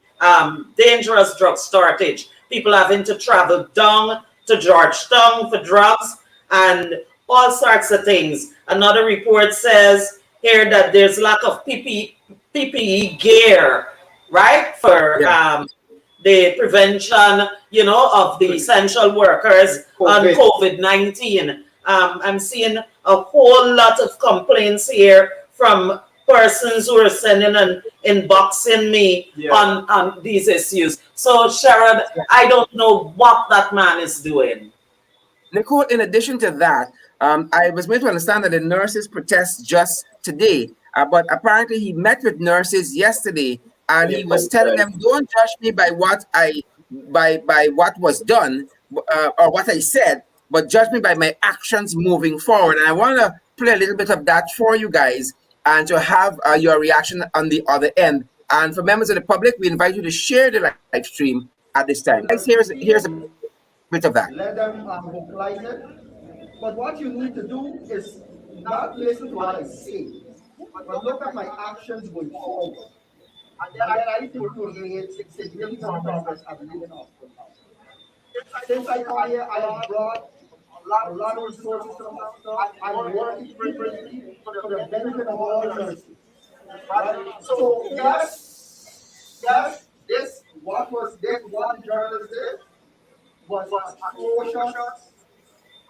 Speaker 3: dangerous drug shortage. People having to travel down to Georgetown for drugs and all sorts of things. Another report says here that there's lack of PPE gear, right, for
Speaker 1: Yeah,
Speaker 3: the prevention, of the essential workers on
Speaker 2: COVID.
Speaker 3: COVID-19. I'm seeing a whole lot of complaints here from persons who are sending and inboxing me
Speaker 2: Yeah.
Speaker 3: on these issues. So, Sharon, I don't know what that man is doing.
Speaker 1: Nicole, in addition to that, I was made to understand that the nurses protest just today, but apparently he met with nurses yesterday, and he was telling them, "Don't judge me by what was done or what I said, but judge me by my actions moving forward." And I want to play a little bit of that for you guys, and to have your reaction on the other end. And for members of the public, we invite you to share the live stream at this time. Guys, here's a bit of that.
Speaker 5: Let them vocalize it. But what you need to do is not listen to what I say, but look at my actions going forward. And then I think we'll create significant progress at Linden Hospital. Since I come here, I have brought a lot of resources to that stuff. I'm working diligently for the benefit of all nurses, right? So yes, what the journalist did was atrocious.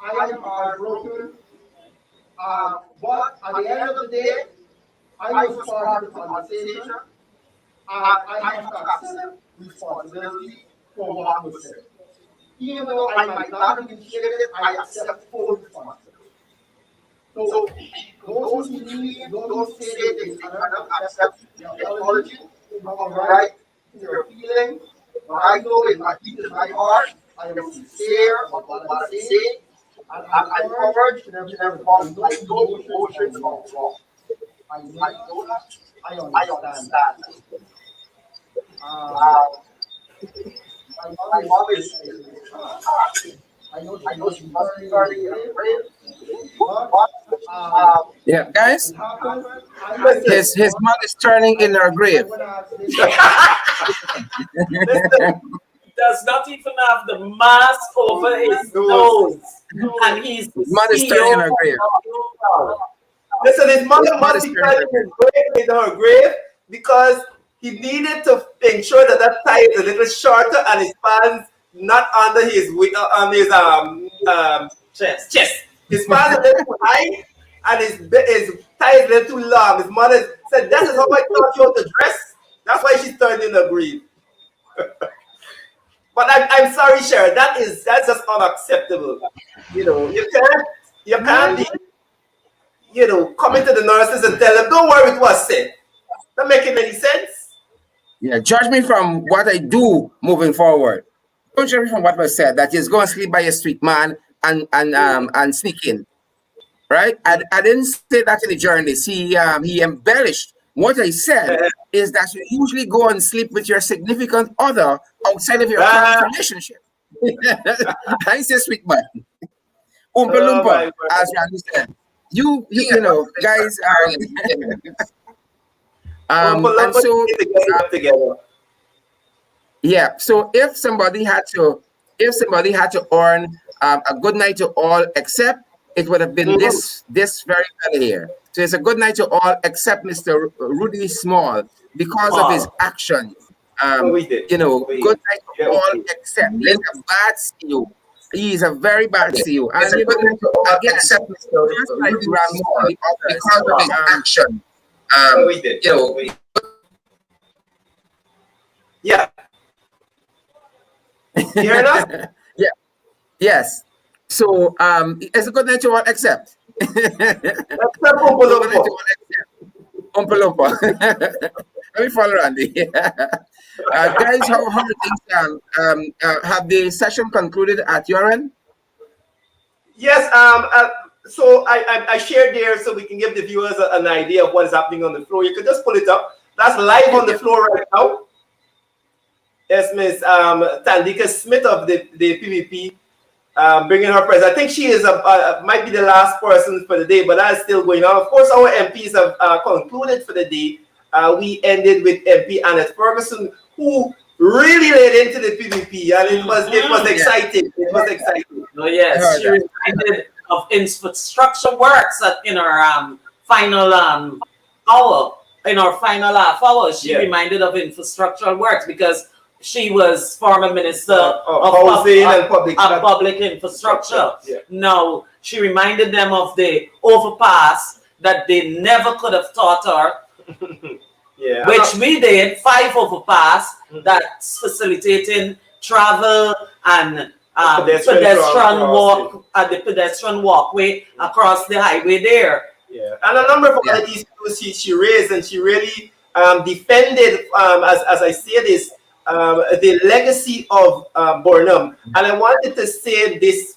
Speaker 5: I am heartbroken. But at the end of the day, I was part of the conversation, and I have to accept responsibility for what was said. Even though I might not have initiated it, I accept full responsibility. So those who believe, those who say they cannot accept the apology, you have a right to your feeling, but I know in my deep in my heart, I am sincere about what I'm saying, and I urge each and every one of you, I know emotions are wrong. I know that. I understand that. Um, my mom is I know she must be very afraid, but
Speaker 1: Yeah, guys,
Speaker 5: it happened.
Speaker 1: his mother is turning in her grave.
Speaker 5: I'm gonna ask this.
Speaker 3: Listen, he does not even have the mask over his nose, and he's the
Speaker 1: His mother is turning in
Speaker 3: CEO.
Speaker 1: her grave.
Speaker 2: Listen, his mother
Speaker 1: His
Speaker 2: must be
Speaker 1: mother's
Speaker 2: turning his grave in her grave because he needed to ensure that that tie is a little shorter and his pants not under his chest. His pants are a little too high and his tie is a little too long. His mother said, "That is how I taught you how to dress." That's why she's turned in her grave. But I'm sorry, Sharon. That's just unacceptable. You can't be coming to the nurses and tell them, "Don't worry, it was said." Not making any sense.
Speaker 1: Yeah, judge me from what I do moving forward. Don't judge me from what was said. That is go and sleep by a street man and sneak in. Right? I didn't say that in the journalist. He embellished. What I said is that you usually go and sleep with your significant other outside of your current relationship. I say sweet man. Oompa
Speaker 2: Oh
Speaker 1: Loompa,
Speaker 2: my God.
Speaker 1: as Randy said. You know, guys. And
Speaker 2: Oompa-loompa
Speaker 1: so
Speaker 2: need to get it together.
Speaker 1: yeah. So if somebody had to earn a good night to all, except it would have been this very fella here. So it's a good night to all except Mr. Rudy Small because of his actions.
Speaker 2: We did.
Speaker 1: Good night to
Speaker 2: Yeah,
Speaker 1: all
Speaker 2: we did.
Speaker 1: except he's a bad CEO. He is a very bad CEO. And again,
Speaker 5: Accept Mr.
Speaker 1: just like
Speaker 5: Rudy
Speaker 1: Ram
Speaker 5: Small
Speaker 1: and the others,
Speaker 5: because of his action.
Speaker 2: We did. Yeah. You heard us?
Speaker 1: yeah. Yes. So it's a good night to all except.
Speaker 2: That's the Oompa-loompa.
Speaker 1: Oompa Loompa. Let me follow Randy. Guys, how are things? Have the session concluded at your end?
Speaker 2: Yes. So I shared there so we can give the viewers an idea of what is happening on the floor. You can just pull it up. That's live on the floor right now. Yes, Miss Tandika Smith of the PVP bringing her presence. I think she is might be the last person for the day, but that's still going on. Of course, our MPs have concluded for the day. We ended with MP Annette Ferguson, who really laid into the PVP, and it was exciting. It was exciting.
Speaker 3: Oh yes, she reminded of infrastructure works in our final hour. In our final half hour, she reminded of infrastructural works because she was former minister of
Speaker 2: housing and
Speaker 3: public infrastructure.
Speaker 2: Yeah.
Speaker 3: Now she reminded them of the overpass that they never could have taught her.
Speaker 2: Yeah,
Speaker 3: which we did 5 overpass that's facilitating travel and pedestrian walk at the pedestrian walkway across the highway there.
Speaker 2: Yeah, and a number of other issues she raised, and she really defended, as I say this, the legacy of Burnham. And I wanted to say this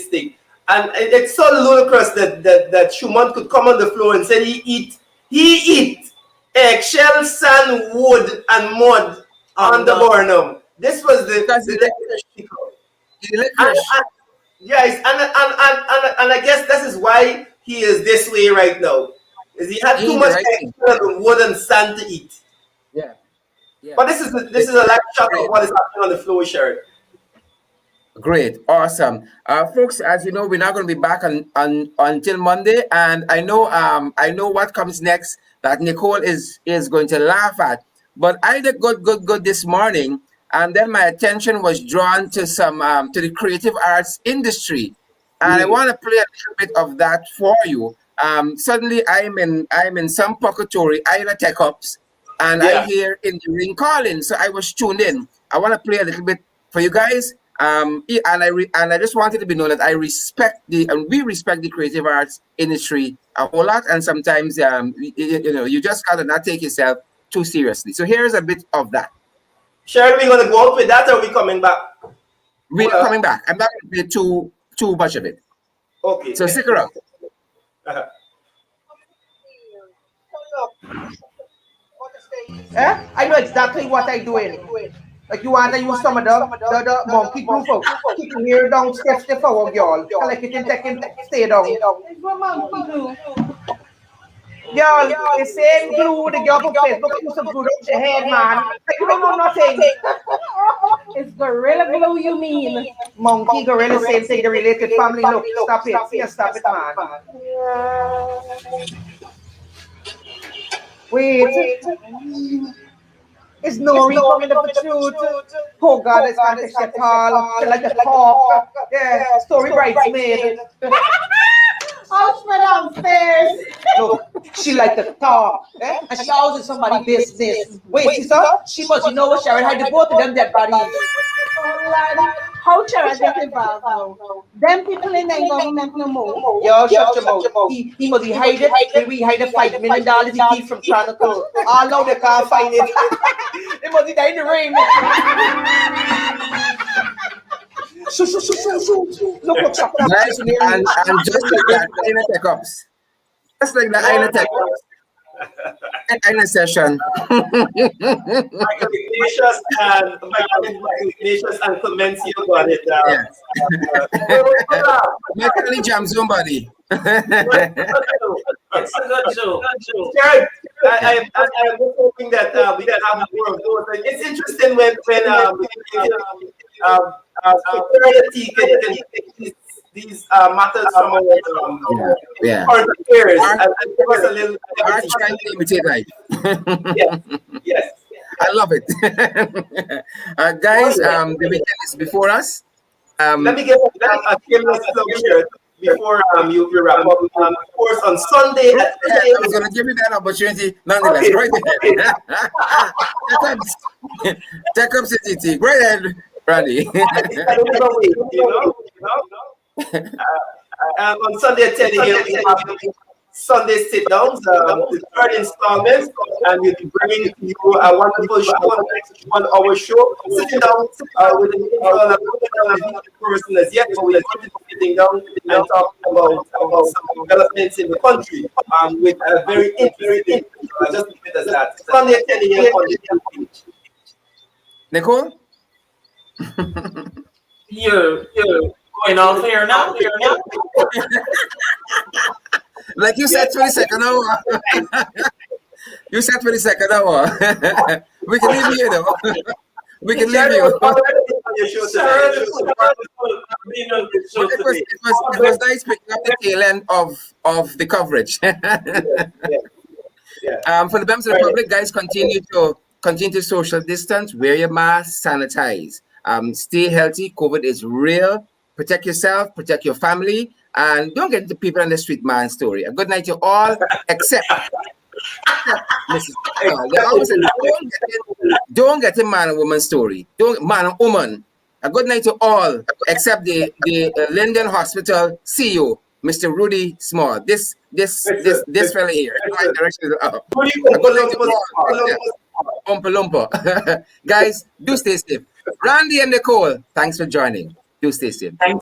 Speaker 2: thing, and it's so ludicrous that Schumann could come on the floor and say he eat eggshell, sand, wood, and mud on the Burnham. This was the yes, and I guess this is why he is this way right now. Is he had too much eggshell, wood, and sand to eat.
Speaker 1: Yeah.
Speaker 2: But this is a live shot of what is happening on the floor, Sharon.
Speaker 1: Great, awesome, folks. As you know, we're not going to be back on until Monday, and I know what comes next that Nicole is going to laugh at. But I did good this morning, and then my attention was drawn to some to the creative arts industry, and I want to play a little bit of that for you. Suddenly, I'm in some Pocatory, Ina Tech Ups, and I
Speaker 2: Yeah.
Speaker 1: hear in the ring calling, so I was tuned in. I want to play a little bit for you guys. And I just wanted to be known that I respect and we respect the creative arts industry a whole lot. And sometimes, you just gotta not take yourself too seriously. So here's a bit of that.
Speaker 2: Sharon, we gonna go out with that, or are we coming back?
Speaker 1: We are
Speaker 2: Well,
Speaker 1: coming back. I'm not gonna play too much of it.
Speaker 2: Okay.
Speaker 1: So stick around.
Speaker 2: Uh-huh.
Speaker 6: I know exactly what I'm doing. Like you want to use some of the monkey proof of keeping here down, step forward, y'all. Like it can stay down. Y'all, it's saying glue the girl for Facebook, use some glue on your head, man. Like you don't know nothing.
Speaker 7: It's gorilla glue, you mean?
Speaker 6: Monkey, gorilla, same thing, the related family. Look, stop it. Yeah, stop it, man. Wait. It's Nori coming up the truth. Oh God, I can't take shit all. She like to talk. Yeah, story bridesmaid.
Speaker 7: I'll spread downstairs.
Speaker 6: Look, she like to talk. And she always in somebody's business. Wait, sister, she must know what Sharon had the both of them dead bodies.
Speaker 7: How Chara get involved now? Them people in the government no more.
Speaker 6: Yo, shut your mouth. He must be hiding. We hide $5 million he keep from Chronicle. All now they can't find it. They must be dying in the rain. Look, shut up.
Speaker 1: Nice, and just like that, Ina Tech Ups. Just like the Ina Tech Ups. Ina session.
Speaker 2: Michael Ignatius and Clemency got it down.
Speaker 1: Yes. Michael Jam somebody.
Speaker 3: It's a good show.
Speaker 2: Sharon, I was hoping that we can have more of those. And it's interesting when security can take these matters from our current affairs and give us a little.
Speaker 1: Art trying to imitate life.
Speaker 2: Yes.
Speaker 1: I love it. Guys, the weekend is before us.
Speaker 2: Let me get a shameless plug here before you wrap up. Of course, on Sunday at
Speaker 1: I was going to give you that opportunity nonetheless.
Speaker 2: Okay.
Speaker 1: Right ahead. Tech Up City. Right ahead, Randy.
Speaker 2: I don't give away, you know. On Sunday at 10 a.m. we have Sunday sit-downs, the third installment, and we'll be bringing to you a wonderful show, a next 1 hour show, sitting down with an individual person as yet, but we're sitting down and talking about some developments in the country with a very interesting, just leave it as that. Sunday at 10 a.m. on the page.
Speaker 1: Nicole?
Speaker 3: You're going off here now.
Speaker 1: Like you said for the second hour. You said for the second hour. We can leave you though. We can leave you. It was nice picking up the tail end of the coverage. For the members of the public, guys, continue to social distance, wear your mask, sanitize. Stay healthy. COVID is real. Protect yourself, protect your family, and don't get the people on the street man story. A good night to all, except Mrs. They always say, don't get a man and woman story. Don't man and woman. A good night to all, except the Linden Hospital CEO, Mr. Rudy Small. This fella here. A good night to all. Oompa Loompa. Guys, do stay safe. Randy and Nicole, thanks for joining. Do stay safe.